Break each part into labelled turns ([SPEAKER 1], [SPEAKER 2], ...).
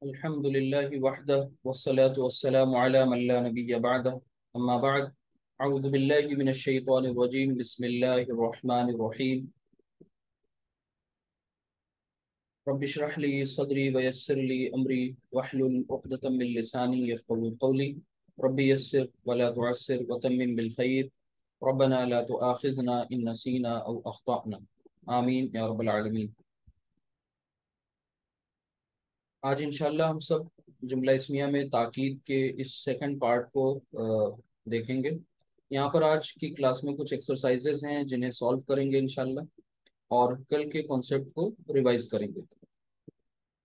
[SPEAKER 1] الحمد لله وحده والصلاة والسلام على من لا نبي بعده أما بعد أعوذ بالله من الشيطان الرجيم بسم الله الرحمن الرحيم رب اشرح لي صدري ويسر لي أمري واحلل عقدة من لساني يفقهوا قولي رب يسر ولا تعسر وتمم بالخير ربنا لا تؤاخذنا إن نسينا أو أخطأنا آمين يا رب العالمين۔ آج انشاءاللہ ہم سب جملہ اسمیہ میں تاکید کے اس سیکنڈ پارٹ کو دیکھیں گے۔ یہاں پر آج کی کلاس میں کچھ ایکسرسائزز ہیں جنہیں سولو کریں گے انشاءاللہ، اور کل کے کانسیپٹ کو ریوائز کریں گے۔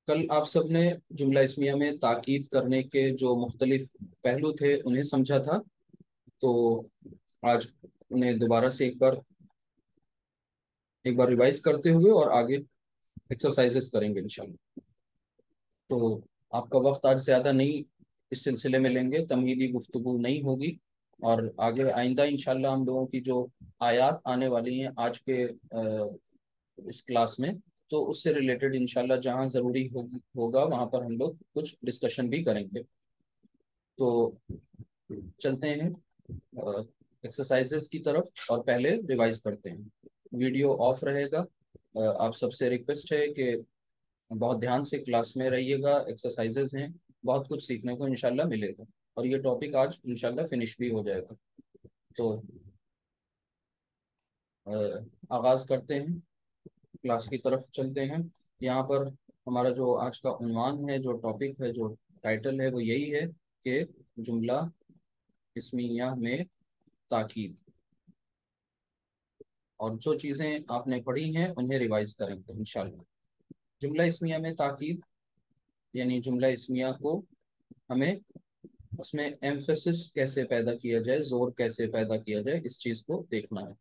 [SPEAKER 1] کل آپ سب نے جملہ اسمیہ میں تاکید کرنے کے جو مختلف پہلو تھے انہیں سمجھا تھا، تو آج انہیں دوبارہ سے ایک بار ریوائز کرتے ہوئے اور آگے ایکسرسائزز کریں گے انشاءاللہ۔ تو آپ کا وقت آج زیادہ نہیں اس سلسلے میں لیں گے، تمہیدی گفتگو نہیں ہوگی، اور آگے آئندہ انشاءاللہ ہم لوگوں کی جو آیات آنے والی ہیں آج کے اس کلاس میں، تو اس سے ریلیٹڈ انشاءاللہ جہاں ضروری ہوگا وہاں پر ہم لوگ کچھ ڈسکشن بھی کریں گے۔ تو چلتے ہیں ایکسرسائزز کی طرف، اور پہلے ریوائز کرتے ہیں۔ ویڈیو آف رہے گا۔ آپ سب سے ریکویسٹ ہے کہ بہت دھیان سے کلاس میں رہیے گا، ایکسرسائزز ہیں، بہت کچھ سیکھنے کو انشاءاللہ ملے گا، اور یہ ٹاپک آج انشاءاللہ فنش بھی ہو جائے گا۔ تو آغاز کرتے ہیں، کلاس کی طرف چلتے ہیں۔ یہاں پر ہمارا جو آج کا عنوان ہے، جو ٹاپک ہے، جو ٹائٹل ہے، وہ یہی ہے کہ جملہ اسمیہ میں تاکید، اور جو چیزیں آپ نے پڑھی ہیں انہیں ریوائز کریں گے انشاءاللہ۔ جملہ اسمیہ میں تاکید یعنی جملہ اسمیہ کو ہمیں اس میں ایمفیسس کیسے پیدا کیا جائے، زور کیسے پیدا کیا جائے، اس چیز کو دیکھنا ہے۔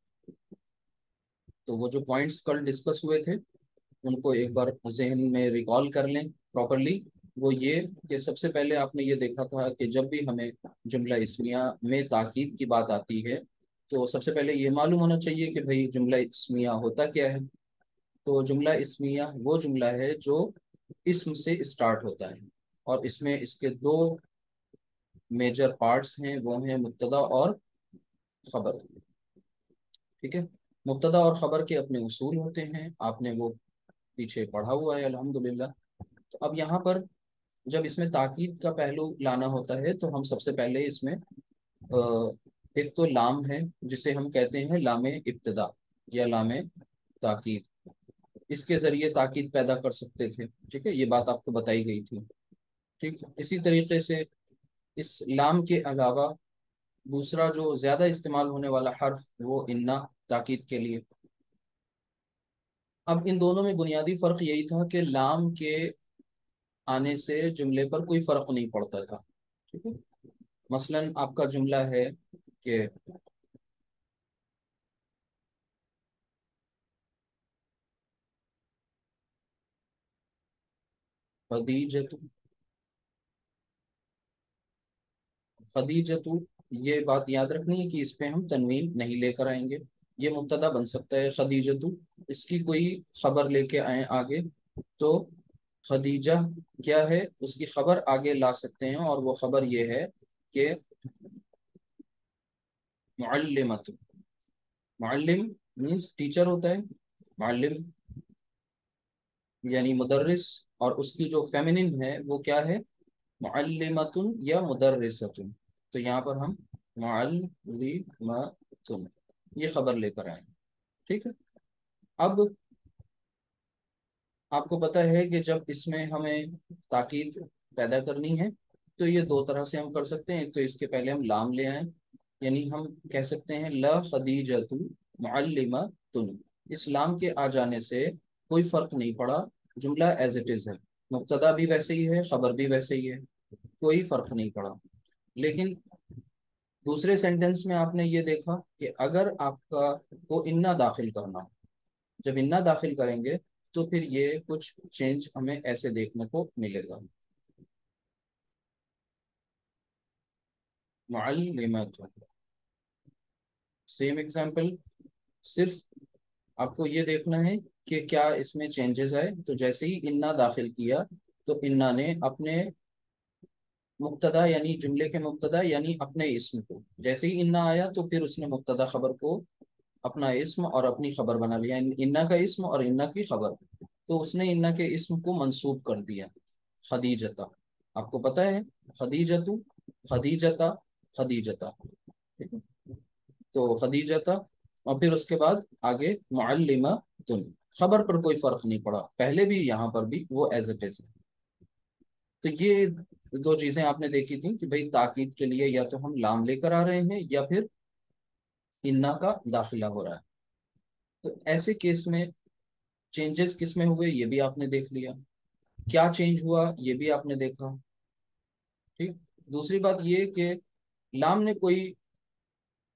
[SPEAKER 1] تو وہ جو پوائنٹس کل ڈسکس ہوئے تھے ان کو ایک بار ذہن میں ریکال کر لیں پراپرلی۔ وہ یہ کہ سب سے پہلے آپ نے یہ دیکھا تھا کہ جب بھی ہمیں جملہ اسمیہ میں تاکید کی بات آتی ہے تو سب سے پہلے یہ معلوم ہونا چاہیے کہ بھئی جملہ اسمیہ ہوتا کیا ہے۔ تو جملہ اسمیہ وہ جملہ ہے جو اسم سے اسٹارٹ ہوتا ہے، اور اس میں اس کے دو میجر پارٹس ہیں، وہ ہیں مبتدا اور خبر۔ ٹھیک ہے، مبتدا اور خبر کے اپنے اصول ہوتے ہیں، آپ نے وہ پیچھے پڑھا ہوا ہے الحمدللہ۔ تو اب یہاں پر جب اس میں تاکید کا پہلو لانا ہوتا ہے تو ہم سب سے پہلے اس میں ایک تو لام ہے جسے ہم کہتے ہیں لام ابتدا یا لام تاکید، اس کے ذریعے تاکید پیدا کر سکتے تھے۔ ٹھیک ہے، یہ بات آپ کو بتائی گئی تھی۔ ٹھیک، اسی طریقے سے اس لام کے علاوہ دوسرا جو زیادہ استعمال ہونے والا حرف وہ انا، تاکید کے لیے۔ اب ان دونوں میں بنیادی فرق یہی تھا کہ لام کے آنے سے جملے پر کوئی فرق نہیں پڑتا تھا۔ ٹھیک ہے، مثلا آپ کا جملہ ہے کہ خدیجۃ، خدیجۃ، یہ بات یاد رکھنی ہے کہ اس پہ ہم تنوین نہیں لے کر آئیں گے، یہ مبتدا بن سکتا ہے خدیجۃ، اس کی کوئی خبر لے کے آئیں آگے تو خدیجہ کیا ہے، اس کی خبر آگے لا سکتے ہیں، اور وہ خبر یہ ہے کہ معلمۃ، معلم مینس ٹیچر ہوتا ہے، معلم یعنی مدرس، اور اس کی جو فیمنن ہے وہ کیا ہے، معلمۃ یا مدرسۃ۔ تو یہاں پر ہم معلمۃ یہ خبر لے کر آئیں۔ ٹھیک ہے، اب آپ کو پتہ ہے کہ جب اس میں ہمیں تاکید پیدا کرنی ہے تو یہ دو طرح سے ہم کر سکتے ہیں۔ ایک تو اس کے پہلے ہم لام لے آئیں، یعنی ہم کہہ سکتے ہیں لا خدیجۃ معلمۃ، اس لام کے آ جانے سے کوئی فرق نہیں پڑا، جملہ ایز اٹ از ہے، مبتدا بھی ویسے ہی ہے، خبر بھی ویسے ہی ہے، کوئی فرق نہیں پڑا۔ لیکن دوسرے سینٹنس میں آپ نے یہ دیکھا کہ اگر آپ کو انا داخل کرنا ہو، جب انا داخل کریں گے تو پھر یہ کچھ چینج ہمیں ایسے دیکھنے کو ملے گا، معلمۃ، سیم ایگزامپل، صرف آپ کو یہ دیکھنا ہے کہ کیا اس میں چینجز آئے۔ تو جیسے ہی انا داخل کیا تو انا نے اپنے مبتدا یعنی جملے کے مبتدا یعنی اپنے اسم کو، جیسے ہی انا آیا تو پھر اس نے مبتدا خبر کو اپنا اسم اور اپنی خبر بنا لیا، یعنی انا کا اسم اور انا کی خبر، تو اس نے انا کے اسم کو منسوب کر دیا خدیجتا، آپ کو پتہ ہے خدیجتو، خدیجتا، خدیجتا، ٹھیک ہے؟ تو خدیجتا، اور پھر اس کے بعد آگے معلمہ تن، خبر پر کوئی فرق نہیں پڑا، پہلے بھی یہاں پر بھی وہ ایز اٹ از ہے۔ تو یہ دو چیزیں آپ نے دیکھی تھیں کہ بھئی تاکید کے لیے یا تو ہم لام لے کر آ رہے ہیں یا پھر انا کا داخلہ ہو رہا ہے۔ تو ایسے کیس میں چینجز کس میں ہوئے یہ بھی آپ نے دیکھ لیا، کیا چینج ہوا یہ بھی آپ نے دیکھا، ٹھیک۔ دوسری بات یہ کہ لام نے کوئی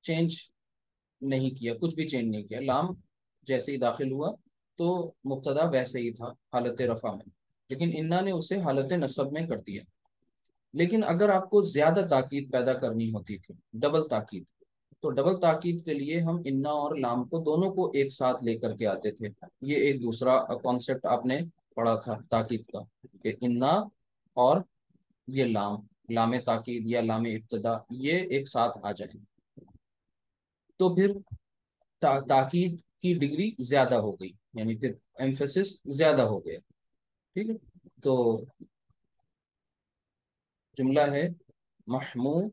[SPEAKER 1] چینج نہیں کیا، کچھ بھی چینج نہیں کیا، لام جیسے ہی داخل ہوا تو مبتدا ویسے ہی تھا حالت رفع میں، لیکن انا نے اسے حالت نصب میں کر دیا۔ لیکن اگر آپ کو زیادہ تاکید پیدا کرنی ہوتی تھی، ڈبل تاکید، تو ڈبل تاکید کے لیے ہم انا اور لام کو دونوں کو ایک ساتھ لے کر کے آتے تھے۔ یہ ایک دوسرا کانسیپٹ آپ نے پڑھا تھا تاکید کا، کہ انا اور یہ لام، لام تاکید یا لام ابتدا، یہ ایک ساتھ آ جائیں تو پھر تاکید کی ڈگری زیادہ ہو گئی، یعنی پھر ایمفیسس زیادہ ہو گیا، ٹھیک ہے۔ تو جملہ ہے محمود،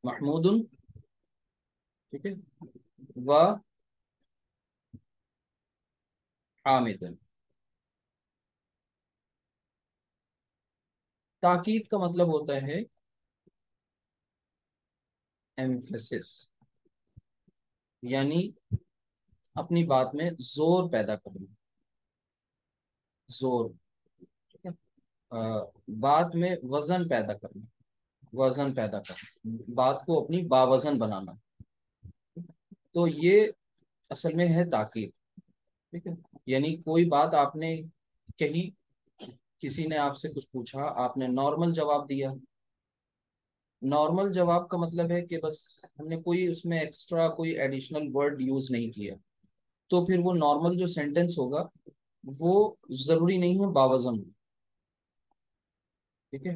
[SPEAKER 1] محمود، ٹھیک ہے، و حامد۔ تاکید کا مطلب ہوتا ہے ایمفیسس، یعنی اپنی بات میں زور پیدا کرنا، زور، ٹھیک ہے، بات میں وزن پیدا کرنا، وزن پیدا کرنا، بات کو اپنی باوزن بنانا، تو یہ اصل میں ہے تاکید، ٹھیک ہے۔ یعنی کوئی بات آپ نے کہی، کسی نے آپ سے کچھ پوچھا، آپ نے نارمل جواب دیا، نارمل جواب کا مطلب ہے کہ بس ہم نے کوئی اس میں ایکسٹرا کوئی ایڈیشنل ورڈ یوز نہیں کیا، تو پھر وہ نارمل جو سینٹینس ہوگا وہ ضروری نہیں ہے باوزن ہو، ٹھیک ہے۔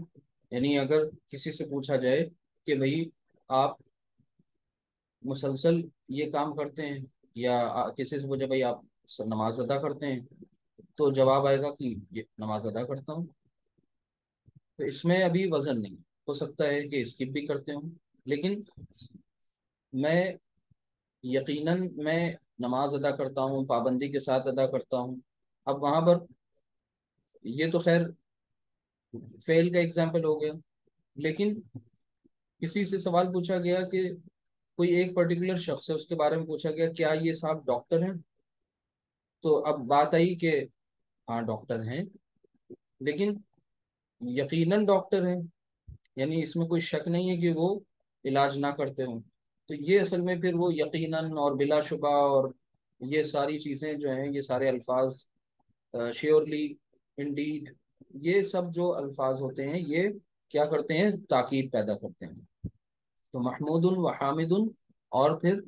[SPEAKER 1] یعنی اگر کسی سے پوچھا جائے کہ بھئی آپ مسلسل یہ کام کرتے ہیں، یا کسی سے پوچھا بھئی آپ نماز ادا کرتے ہیں، تو جواب آئے گا کہ یہ نماز ادا کرتا ہوں، تو اس میں ابھی وزن نہیں، ہو سکتا ہے کہ اسکپ بھی کرتے ہوں، لیکن میں یقیناً میں نماز ادا کرتا ہوں، پابندی کے ساتھ ادا کرتا ہوں۔ اب وہاں پر یہ تو خیر فیل کا ایگزامپل ہو گیا، لیکن کسی سے سوال پوچھا گیا کہ کوئی ایک پرٹیکولر شخص ہے، اس کے بارے میں پوچھا گیا کیا یہ صاحب ڈاکٹر ہیں، تو اب بات آئی کہ ہاں ڈاکٹر ہیں، لیکن یقیناً ڈاکٹر ہیں، یعنی اس میں کوئی شک نہیں ہے کہ وہ علاج نہ کرتے ہوں، تو یہ اصل میں پھر وہ یقیناً اور بلا شبہ اور یہ ساری چیزیں جو ہیں، یہ سارے الفاظ، شیورلی، انڈیڈ، یہ سب جو الفاظ ہوتے ہیں یہ کیا کرتے ہیں، تاکید پیدا کرتے ہیں۔ تو محمود و حامد، اور پھر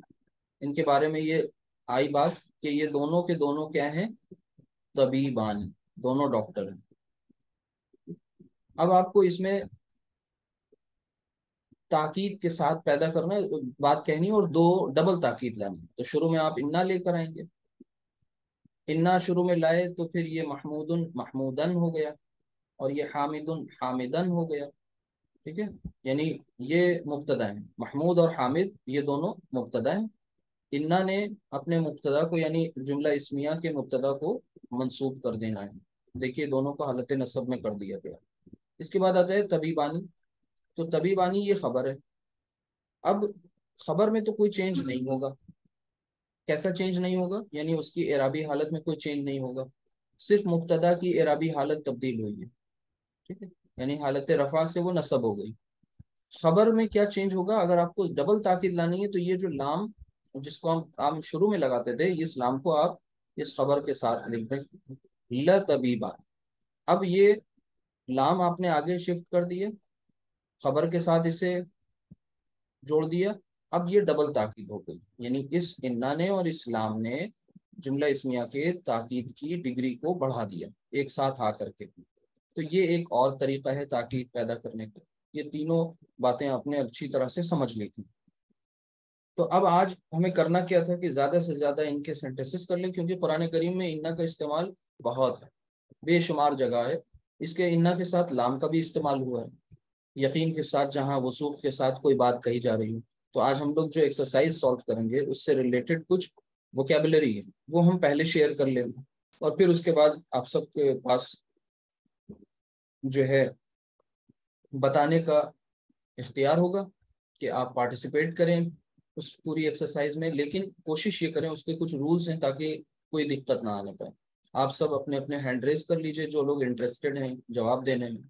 [SPEAKER 1] ان کے بارے میں یہ آئی بات کہ یہ دونوں کے دونوں کیا ہیں، طبیبان، دونوں ڈاکٹر ہیں۔ اب آپ کو اس میں تاکید کے ساتھ پیدا کرنا بات کہنی اور دو ڈبل تاکید لانی، تو شروع میں آپ انا لے کر آئیں گے، انا شروع میں لائے تو پھر یہ محمود محمودن ہو گیا، اور یہ حامد حامدن ہو گیا، ٹھیک ہے۔ یعنی یہ مبتدا ہیں، محمود اور حامد یہ دونوں مبتدا ہیں، انا نے اپنے مبتدا کو یعنی جملہ اسمیہ کے مبتدا کو منسوب کر دینا ہے، دیکھیے دونوں کو حالت نصب میں کر دیا گیا۔ اس کے بعد آتا ہے طبیبانی، تو طبیبانی یہ خبر ہے، اب خبر میں تو کوئی چینج نہیں ہوگا، کیسا چینج نہیں ہوگا، یعنی اس کی اعرابی حالت میں کوئی چینج نہیں ہوگا، صرف مبتدا کی اعرابی حالت تبدیل ہوئی ہے، ٹھیک ہے، یعنی حالت رفع سے وہ نصب ہو گئی۔ خبر میں کیا چینج ہوگا، اگر آپ کو ڈبل تاکید لانی ہے تو یہ جو لام جس کو ہم شروع میں لگاتے تھے، اس لام کو آپ اس خبر کے ساتھ لکھ دیں، لطبیبا، اب یہ لام آپ نے آگے شفٹ کر دیے، خبر کے ساتھ اسے جوڑ دیا، اب یہ ڈبل تاکید ہو گئی، یعنی اس انا نے اور اس لام نے جملہ اسمیہ کے تاکید کی ڈگری کو بڑھا دیا ایک ساتھ آ کر کے. تو یہ ایک اور طریقہ ہے تاکید پیدا کرنے کا. یہ تینوں باتیں آپ نے اچھی طرح سے سمجھ لی تھی. تو اب آج ہمیں کرنا کیا تھا کہ زیادہ سے زیادہ ان کے سینٹیسس کر لیں، کیونکہ قرآن کریم میں انا کا استعمال بہت ہے، بے شمار جگہ ہے. اس کے انا کے ساتھ لام کا بھی استعمال ہوا ہے، یقین کے ساتھ جہاں وثوق کے ساتھ کوئی بات کہی جا رہی ہو. تو آج ہم لوگ جو ایکسرسائز سالو کریں گے اس سے ریلیٹڈ کچھ ووکیبلری ہے وہ ہم پہلے شیئر کر لیں گے، اور پھر اس کے بعد آپ سب کے پاس جو ہے بتانے کا اختیار ہوگا کہ آپ پارٹیسپیٹ کریں اس پوری ایکسرسائز میں. لیکن کوشش یہ کریں، اس کے کچھ رولز ہیں تاکہ کوئی دقت نہ آنے پائے. آپ سب اپنے اپنے ہینڈ ریز کر لیجئے جو لوگ انٹرسٹڈ ہیں جواب دینے میں،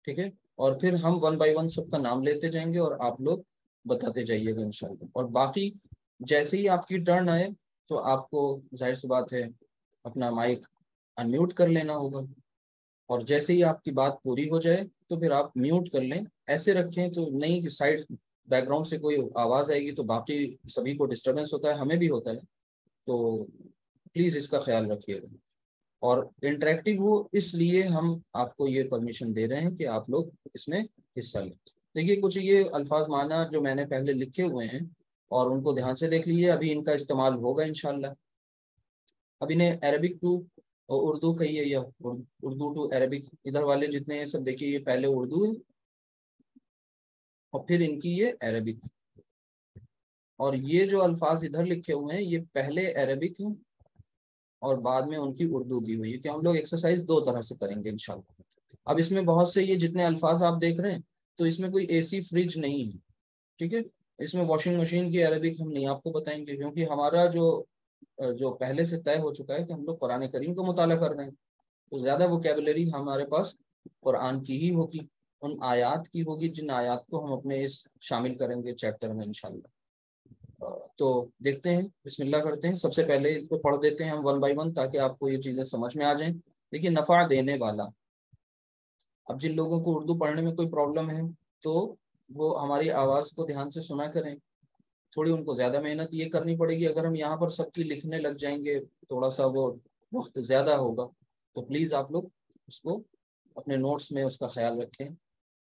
[SPEAKER 1] ٹھیک ہے؟ اور پھر ہم 1 بائی 1 سب کا نام لیتے جائیں گے اور آپ لوگ بتاتے جائیے گا انشاءاللہ. اور باقی جیسے ہی آپ کی ٹرن آئے تو آپ کو ظاہر سی بات ہے اپنا مائک انمیوٹ کر لینا ہوگا، اور جیسے ہی آپ کی بات پوری ہو جائے تو پھر آپ میوٹ کر لیں. ایسے رکھیں تو نہیں کہ سائڈ بیک گراؤنڈ سے کوئی آواز آئے گی تو باقی سبھی کو ڈسٹربینس ہوتا ہے، ہمیں بھی ہوتا ہے. تو پلیز اس کا خیال رکھیے گا. اور انٹریکٹیو ہو اس لیے ہم آپ کو یہ پرمیشن دے رہے ہیں کہ آپ لوگ اس میں حصہ لیں. دیکھیے کچھ یہ الفاظ معنی جو میں نے پہلے لکھے ہوئے ہیں اور ان کو دھیان سے دیکھ لیجیے. ابھی ان کا استعمال ہوگا انشاءاللہ. اب انہیں عربک ٹو اردو کہیے یا اردو ٹو عربک، ادھر والے جتنے ہیں سب دیکھیے یہ پہلے اردو ہے اور پھر ان کی یہ عربک، اور یہ جو الفاظ ادھر لکھے ہوئے ہیں یہ پہلے عربک ہیں اور بعد میں ان کی اردو دی ہوئی ہے. کہ ہم لوگ ایکسرسائز دو طرح سے کریں گے انشاءاللہ. اب اس میں بہت سے یہ جتنے الفاظ آپ دیکھ رہے ہیں تو اس میں کوئی اے سی فریج نہیں ہے، ٹھیک ہے؟ اس میں واشنگ مشین کی عربک ہم نہیں آپ کو بتائیں گے، کیونکہ ہمارا جو پہلے سے طے ہو چکا ہے کہ ہم لوگ قرآن کریم کو مطالعہ کر رہے ہیں. تو زیادہ ووکیبلری ہمارے پاس قرآن کی ہی ہوگی، ان آیات کی ہوگی جن آیات کو ہم اپنے اس شامل کریں گے چیپٹر میں انشاءاللہ. تو دیکھتے ہیں، بسم اللہ کرتے ہیں. سب سے پہلے اس کو پڑھ دیتے ہیں ہم 1 بائی 1 تاکہ آپ کو یہ چیزیں سمجھ میں آ جائیں. دیکھیے نفع دینے والا. اب جن لوگوں کو اردو پڑھنے میں کوئی پرابلم ہے تو وہ ہماری آواز کو دھیان سے سنا کریں. تھوڑی ان کو زیادہ محنت یہ کرنی پڑے گی، اگر ہم یہاں پر سب کی لکھنے لگ جائیں گے تھوڑا سا وہ وقت زیادہ ہوگا. تو پلیز آپ لوگ اس کو اپنے نوٹس میں اس کا خیال رکھیں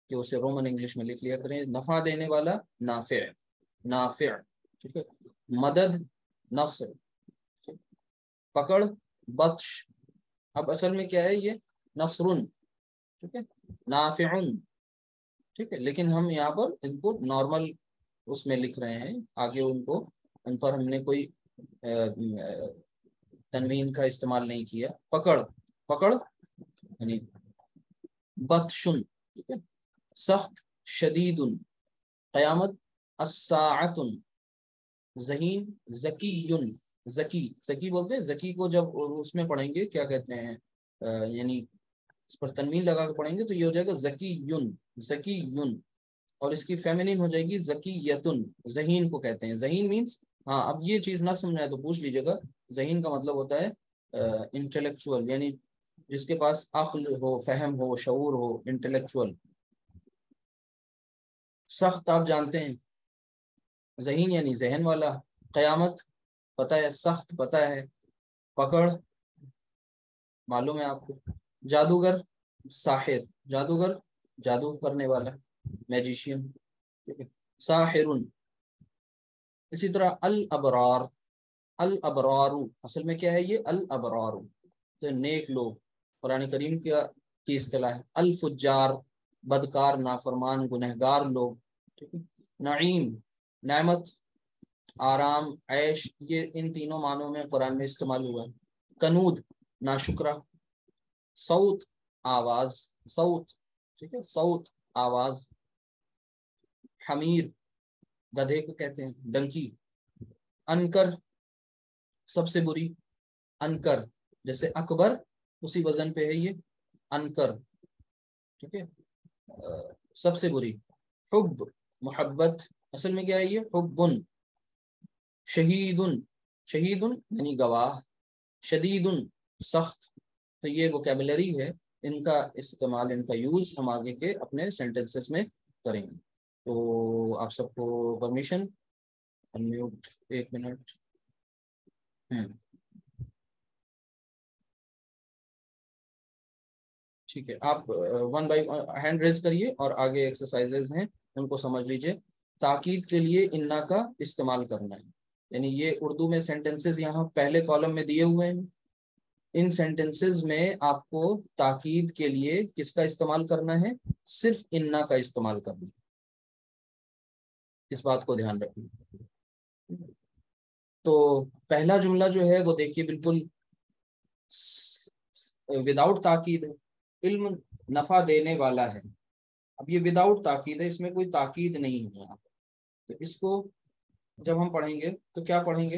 [SPEAKER 1] کہ اسے رومن انگلش میں لکھ لیا کریں. نفع دینے والا نافع، نافع، ٹھیک ہے؟ مدد نصر، پکڑ بطش. اب اصل میں کیا ہے یہ نصرن، ٹھیک ہے، نافعن، ٹھیک ہے، لیکن ہم یہاں پر ان کو نارمل اس میں لکھ رہے ہیں. آگے ان پر ہم نے کوئی تنوین کا استعمال نہیں کیا. پکڑ، پکڑ یعنی بطشن، ٹھیک ہے، سخت شدید، قیامت الساعۃ، ذہین ذکی، ذکی، ذکی بولتے ہیں ذکی کو جب اس میں پڑھیں گے کیا کہتے ہیں یعنی اس پر تنوین لگا کے پڑھیں گے تو یہ ہو جائے گا ذکی یون، ذکی یون. اور اس کی فیمنین ہو جائے گی ذکی یتن. ذہین کو کہتے ہیں، ذہین مینس، ہاں اب یہ چیز نہ سمجھائے تو پوچھ لیجیے گا. ذہین کا مطلب ہوتا ہے انٹلیکچوئل، یعنی جس کے پاس عقل ہو، فہم ہو، شعور ہو، انٹلیکچوئل. سخت آپ جانتے ہیں، ذہین یعنی ذہن والا. قیامت پتہ ہے، سخت پتہ ہے. پکڑ معلوم ہے آپ کو. جادوگر ساحر، جادوگر جادو کرنے والا، میجیشین، ٹھیک ہے. ساحر. اسی طرح الابرار، الابرار اصل میں کیا ہے یہ الابرار تو نیک لوگ، قرآن کریم کی اصطلاح ہے. الفجار بدکار، نافرمان، گنہگار لوگ، ٹھیک ہے. نعیم نعمت، آرام، عیش، یہ ان تینوں معنوں میں قرآن میں استعمال ہوا ہے. کنود ناشکرہ. صوت آواز، صوت، ٹھیک ہے، صوت آواز. حمیر گدھے کو کہتے ہیں، ڈنکی. انکر سب سے بری، انکر جیسے اکبر اسی وزن پہ ہے یہ انکر، ٹھیک ہے، سب سے بری. حب محبت، اصل میں کیا ہے یہ حبن. شہید، شہید یعنی گواہ. شدید سخت. تو یہ ووکیبلری ہے، ان کا استعمال، ان کا یوز ہم آگے کے اپنے سینٹنسز میں کریں گے. تو آپ سب کو پرمیشن. Unmute 1 minute. ٹھیک ہے، آپ ون بائی ہینڈ ریز کریے اور آگے ایکسرسائزز ہیں ان کو سمجھ لیجئے۔ تاکید کے لیے انا کا استعمال کرنا ہے، یعنی یہ اردو میں سینٹنسز یہاں پہلے کالم میں دیے ہوئے ہیں، ان سینٹنسز میں آپ کو تاکید کے لیے کس کا استعمال کرنا ہے؟ صرف انا کا استعمال کرنا ہے، اس بات کو دھیان رکھیں۔ تو پہلا جملہ جو ہے وہ دیکھیے بالکل وداؤٹ تاکید ہے، علم نفع دینے والا ہے۔ اب یہ وداؤٹ تاکید ہے، اس میں کوئی تاکید نہیں ہے یہاں پہ، تو اس کو جب ہم پڑھیں گے تو کیا پڑھیں گے؟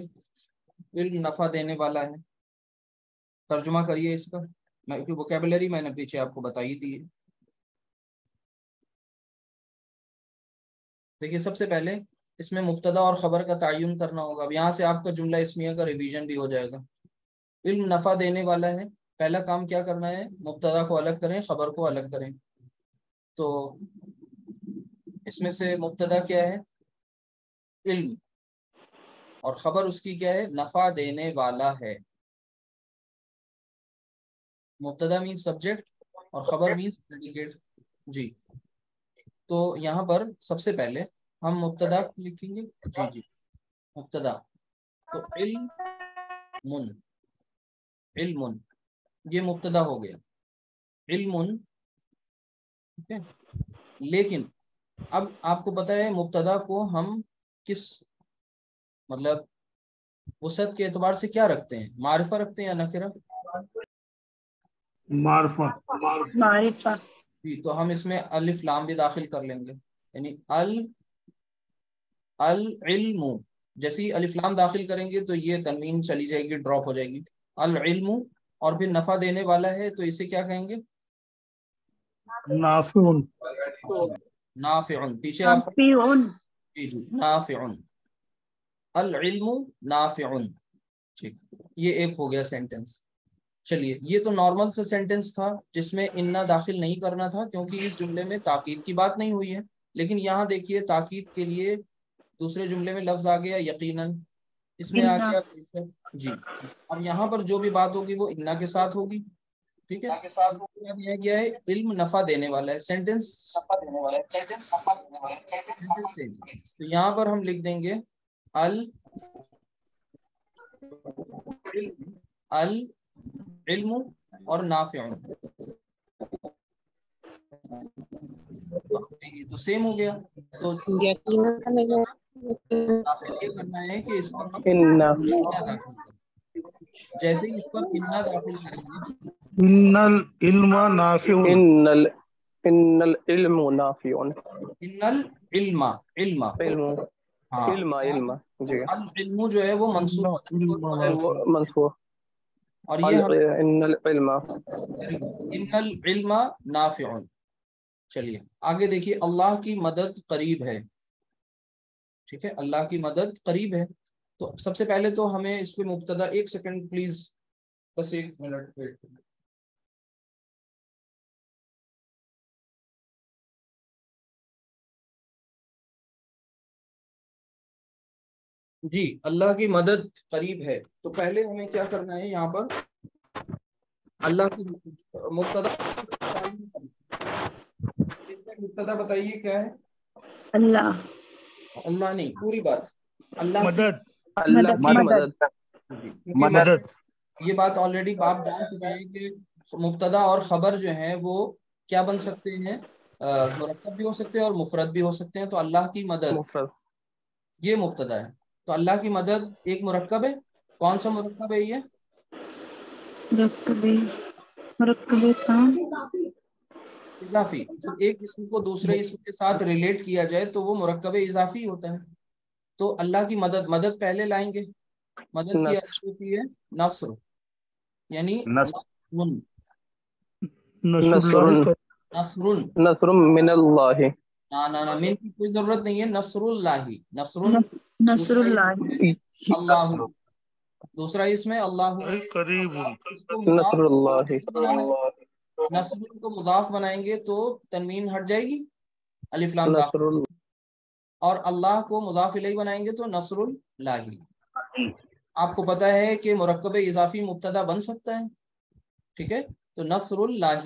[SPEAKER 1] علم نفع دینے والا ہے۔ ترجمہ کریے اس کا، ووکیبلری میں نے پیچھے آپ کو بتائی دی ہے۔ دیکھیے سب سے پہلے اس میں مبتدا اور خبر کا تعین کرنا ہوگا۔ اب یہاں سے آپ کا جملہ اسمیہ کا ریویژن بھی ہو جائے گا۔ علم نفع دینے والا ہے، پہلا کام کیا کرنا ہے؟ مبتدا کو الگ کریں، خبر کو الگ کریں۔ تو اس میں سے مبتدا کیا ہے؟ علم، اور خبر اس کی کیا ہے؟ نفع دینے والا ہے۔ مبتدا مینس سبجیکٹ اور خبر مینس پریڈیکیٹ۔ جی، تو یہاں پر سب سے پہلے ہم مبتدا لکھیں گے۔ جی جی، مبتدا تو علم، علم یہ مبتدا ہو گیا، علم، ٹھیک ہے۔ لیکن اب آپ کو پتہ ہے مبتدا کو ہم کس مطلب وسعت کے اعتبار سے کیا رکھتے ہیں؟ معرفہ رکھتے ہیں یا نکرہ؟
[SPEAKER 2] معرفہ۔
[SPEAKER 3] معرفہ۔
[SPEAKER 1] جی، تو ہم اس میں الف لام بھی داخل کر لیں گے، یعنی العلم، جیسے ہی الف لام داخل کریں گے تو یہ تنوین چلی جائے گی، ڈراپ ہو جائے گی۔ العلم، اور پھر نفع دینے والا ہے تو اسے کیا کہیں گے؟
[SPEAKER 2] نافع۔
[SPEAKER 1] جی، نافع، پیچھے آپ جی جی، نافع، العلم نافع، ٹھیک، یہ ایک ہو گیا سینٹنس۔ چلیے، یہ تو نارمل سے سینٹنس تھا جس میں انا داخل نہیں کرنا تھا کیونکہ اس جملے میں تاکید کی بات نہیں ہوئی ہے، لیکن یہاں دیکھیے تاکید کے لیے دوسرے جملے میں لفظ آ گیا یقیناً، اس میں آ گیا جی۔ اب یہاں پر جو بھی بات ہوگی وہ انا کے ساتھ ہوگی، ٹھیک ہے۔ دیا گیا ہے علم نفع دینے والا ہے، سینٹنس تو یہاں پر ہم لکھ دیں گے العلم اور نافع، تو سیم ہو گیا۔ تو داخل یہ کرنا ہے کہ اس پر ہم انا داخل کریں، جیسے ہی اس پر انا داخل کریں گے،
[SPEAKER 2] ان العلم نافع۔
[SPEAKER 3] ان العلم نافع،
[SPEAKER 1] ان العلم، علم، ہاں،
[SPEAKER 3] علم جی،
[SPEAKER 1] العلم جو ہے وہ منصوب
[SPEAKER 3] منصوب،
[SPEAKER 1] اور یہ ہم
[SPEAKER 3] ان العلم۔
[SPEAKER 1] ان العلم نافع۔ چلیے آگے دیکھیے، اللہ کی مدد قریب ہے، ٹھیک ہے، اللہ کی مدد قریب ہے۔ تو سب سے پہلے تو ہمیں اس پہ مبتدا، ایک سیکنڈ پلیز، بس ایک منٹ ویٹ۔ جی، اللہ کی مدد قریب ہے، تو پہلے ہمیں کیا کرنا ہے؟ یہاں پر اللہ کی مبتدا، مبتدا بتائیے کیا ہے؟
[SPEAKER 3] اللہ،
[SPEAKER 1] اللہ نہیں، پوری بات، اللہ کی
[SPEAKER 2] مدد۔
[SPEAKER 3] اللہ کی مدد،
[SPEAKER 1] کیونکہ
[SPEAKER 2] مدد۔
[SPEAKER 1] یہ بات آلریڈی آپ جان چکے ہیں کہ مبتدا اور خبر جو ہیں وہ کیا بن سکتے ہیں؟ مرکب بھی ہو سکتے ہیں اور مفرد بھی ہو سکتے ہیں۔ تو اللہ کی مدد
[SPEAKER 3] مفرد،
[SPEAKER 1] یہ مبتدا ہے، تو اللہ کی مدد ایک مرکب ہے، کون سا مرکب ہے یہ؟
[SPEAKER 3] مرکب تام،
[SPEAKER 1] اضافی، جب ایک اسم کو دوسرے اسم کے ساتھ ریلیٹ کیا جائے تو وہ مرکب اضافی ہوتا ہے۔ تو اللہ کی مدد، مدد پہلے لائیں گے، مدد کی
[SPEAKER 3] نصر،
[SPEAKER 1] اصل ہوتی ہے نصر، یعنی نصر،
[SPEAKER 2] نصر اللہ۔
[SPEAKER 1] نصر،
[SPEAKER 3] نصر من اللہ،
[SPEAKER 1] نہ من کی کوئی ضرورت نہیں ہے، نصر اللہ، نصر
[SPEAKER 3] نصر
[SPEAKER 1] دوسرا
[SPEAKER 3] اللہ،
[SPEAKER 1] اسم ہے اللہ، دوسرا اسم ہے اللہ،
[SPEAKER 2] قریب۔
[SPEAKER 1] اس کو
[SPEAKER 3] نصر
[SPEAKER 1] مضاف
[SPEAKER 3] اللہ،
[SPEAKER 1] بنانا ہے، نصر کو مضاف بنائیں گے تو تنوین ہٹ جائے گی، الف لام
[SPEAKER 3] نصر
[SPEAKER 1] داخل،
[SPEAKER 3] اللہ،
[SPEAKER 1] اور اللہ کو مضاف الیہ بنائیں گے تو نصر اللہ۔ آپ کو پتہ ہے کہ مرکب اضافی مبتدا بن سکتا ہے، ٹھیک ہے، تو نصر اللہ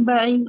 [SPEAKER 3] بعيد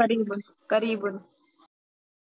[SPEAKER 3] قريب قريب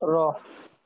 [SPEAKER 3] راح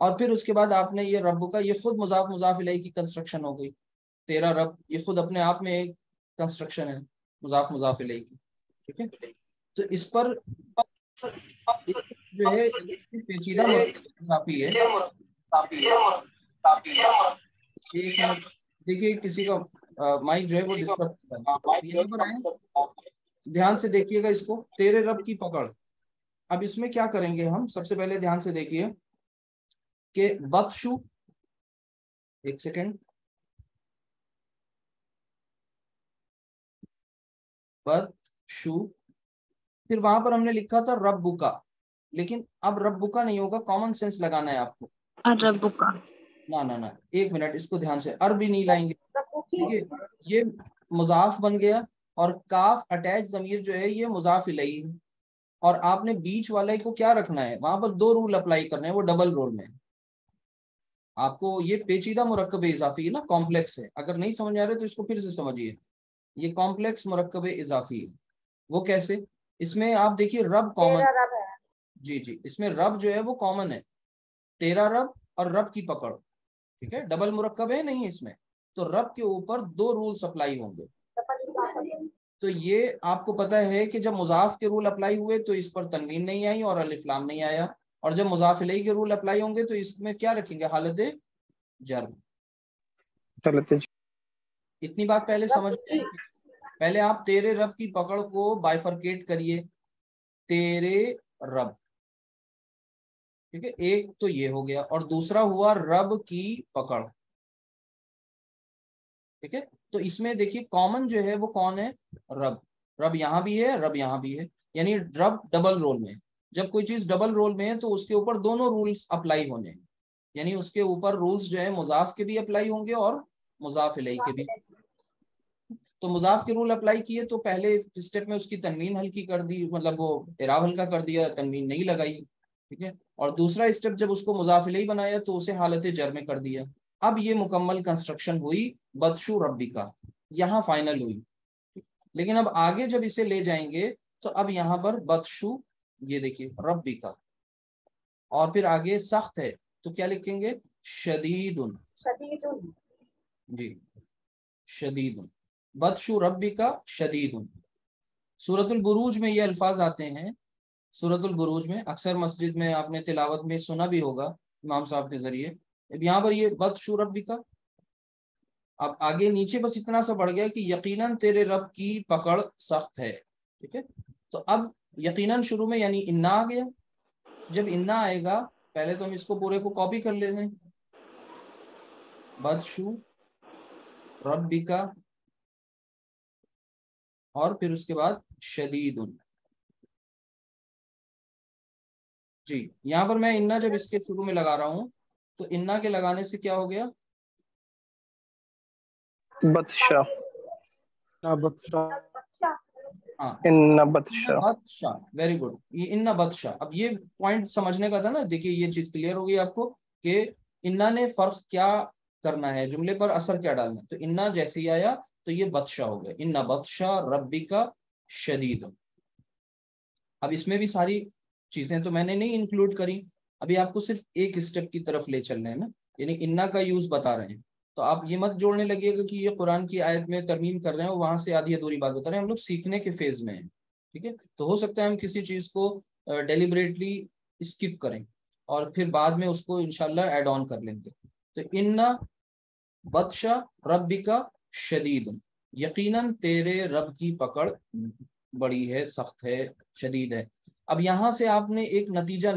[SPEAKER 1] اور پھر اس کے بعد آپ نے یہ رب کا، یہ خود مضاف مضاف الیہ کی کنسٹرکشن ہو گئی. تیرا رب یہ خود اپنے آپ میں ایک کنسٹرکشن ہے مضاف مضاف الیہ کی. ٹھیک ہے، تو اس پر جو ہے پیچیدہ مرکب اضافی ہے. ایک منٹ دیکھیے، کسی کا مائک جو ہے وہ ڈسٹرب کر رہا ہے. یہاں پر آئیں، دھیان سے دیکھیے گا اس کو، تیرے رب کی پکڑ. اب اس میں کیا کریں گے ہم؟ سب سے پہلے دھیان سے دیکھیے کہ بطشو، ایک سیکنڈ، بطشو، پھر وہاں پر ہم نے لکھا تھا رب کا، لیکن اب رب کا نہیں ہوگا، کامن سینس لگانا ہے آپ کو.
[SPEAKER 3] رب کا.
[SPEAKER 1] نہ ایک منٹ، اس کو دھیان سے، عربی نہیں لائیں گے. ٹھیک ہے، یہ مضاف بن گیا اور کاف اٹیچ ضمیر جو ہے یہ مضاف الیہ، اور آپ نے بیچ والے کو کیا رکھنا ہے؟ وہاں پر دو رول اپلائی کرنے ہیں، وہ ڈبل رول میں. آپ کو یہ پیچیدہ مرکب اضافی ہے نا، کمپلیکس ہے. اگر نہیں سمجھ آ رہے تو اس کو پھر سے سمجھیے. یہ کمپلیکس مرکب اضافی ہے. وہ کیسے؟ اس میں آپ دیکھیے رب کامن، جی اس میں رب جو ہے وہ کامن ہے، تیرا رب اور رب کی پکڑ. ٹھیک ہے، ڈبل مرکب ہے نہیں اس میں، تو رب کے اوپر دو رولز اپلائی ہوں گے. تو یہ آپ کو پتا ہے کہ جب مضاف کے رول اپلائی ہوئے تو اس پر تنوین نہیں آئی اور الف لام نہیں آیا، اور جب مضاف الیہ کے رول اپلائی ہوں گے تو اس میں کیا رکھیں گے؟ حالت جر. اتنی بات پہلے سمجھ، پہلے آپ تیرے رب کی پکڑ کو بائیفرکیٹ کریے. تیرے رب، ٹھیک ہے، ایک تو یہ ہو گیا، اور دوسرا ہوا رب کی پکڑ. ٹھیک ہے، تو اس میں دیکھیے کامن جو ہے وہ کون ہے؟ رب. رب یہاں بھی ہے، رب یہاں بھی ہے، یعنی رب ڈبل رول میں. جب کوئی چیز ڈبل رول میں ہے تو اس کے اوپر دونوں رولز اپلائی ہونے، یعنی اس کے اوپر رولز جو ہے مضاف کے بھی اپلائی ہوں گے اور مضاف الیہ کے بھی. تو مضاف کے رول اپلائی کیے تو پہلے اسٹیپ میں اس کی تنوین ہلکی کر دی، مطلب وہ اعراب ہلکا کر دیا، تنوین نہیں لگائی. ٹھیک ہے، اور دوسرا اسٹیپ جب اس کو مضاف الیہ بنایا تو اسے حالت جر میں کر دیا. اب یہ مکمل کنسٹرکشن ہوئی بدشو ربی کا، یہاں فائنل ہوئی. لیکن اب آگے جب اسے لے جائیں گے تو اب یہاں پر بدشو، یہ دیکھیے ربی کا، اور پھر آگے سخت ہے تو کیا لکھیں گے؟ شدید. جی شدید، بدشو ربی کا شدید. سورۃ البروج میں یہ الفاظ آتے ہیں. سورۃ البروج میں اکثر مسجد میں آپ نے تلاوت میں سنا بھی ہوگا امام صاحب کے ذریعے. اب یہاں پر یہ بدشو ربی کا، اب آگے نیچے بس اتنا سا بڑھ گیا کہ یقیناً تیرے رب کی پکڑ سخت ہے. ٹھیک ہے، تو اب یقیناً شروع میں یعنی انا آ گیا. جب انا آئے گا پہلے تو ہم اس کو پورے کو کاپی کر لیں گے، بدشو ربی کا، اور پھر اس کے بعد شدید. جی یہاں پر میں انا جب اس کے شروع میں لگا رہا ہوں تو انا کے لگانے سے کیا ہو گیا؟
[SPEAKER 4] بطشا.
[SPEAKER 1] ہاں
[SPEAKER 4] ان بطشا.
[SPEAKER 1] بطشا، ویری گڈ. یہ انا بطشا، اب یہ پوائنٹ سمجھنے کا تھا نا. دیکھیے یہ چیز کلیئر ہو گئی آپ کو کہ انا نے فرق کیا کرنا ہے، جملے پر اثر کیا ڈالنا ہے. تو انا جیسے ہی آیا تو یہ بطشا ہو گیا، انا بطشا ربی کا شدید. اب اس میں بھی ساری چیزیں تو میں نے نہیں انکلوڈ کری، ابھی آپ کو صرف ایک اسٹیپ کی طرف لے چل رہے ہیں نا، یعنی انا کا یوز بتا رہے ہیں. تو آپ یہ مت جوڑنے لگیے گا کہ یہ قرآن کی آیت میں ترمیم کر رہے ہیں اور وہاں سے آدھی ادھوری بات بتا رہے ہیں. ہم لوگ سیکھنے کے فیز میں ہیں. ٹھیک ہے، تو ہو سکتا ہے ہم کسی چیز کو ڈیلیبریٹلی اسکپ کریں اور پھر بعد میں اس کو انشاءاللہ ایڈ آن کر لیں گے. تو انا بطشا ربی کا شدید، یقیناً تیرے رب کی پکڑ بڑی ہے، سخت ہے، شدید ہے. اب یہاں سے آپ نے ایک نتیجہ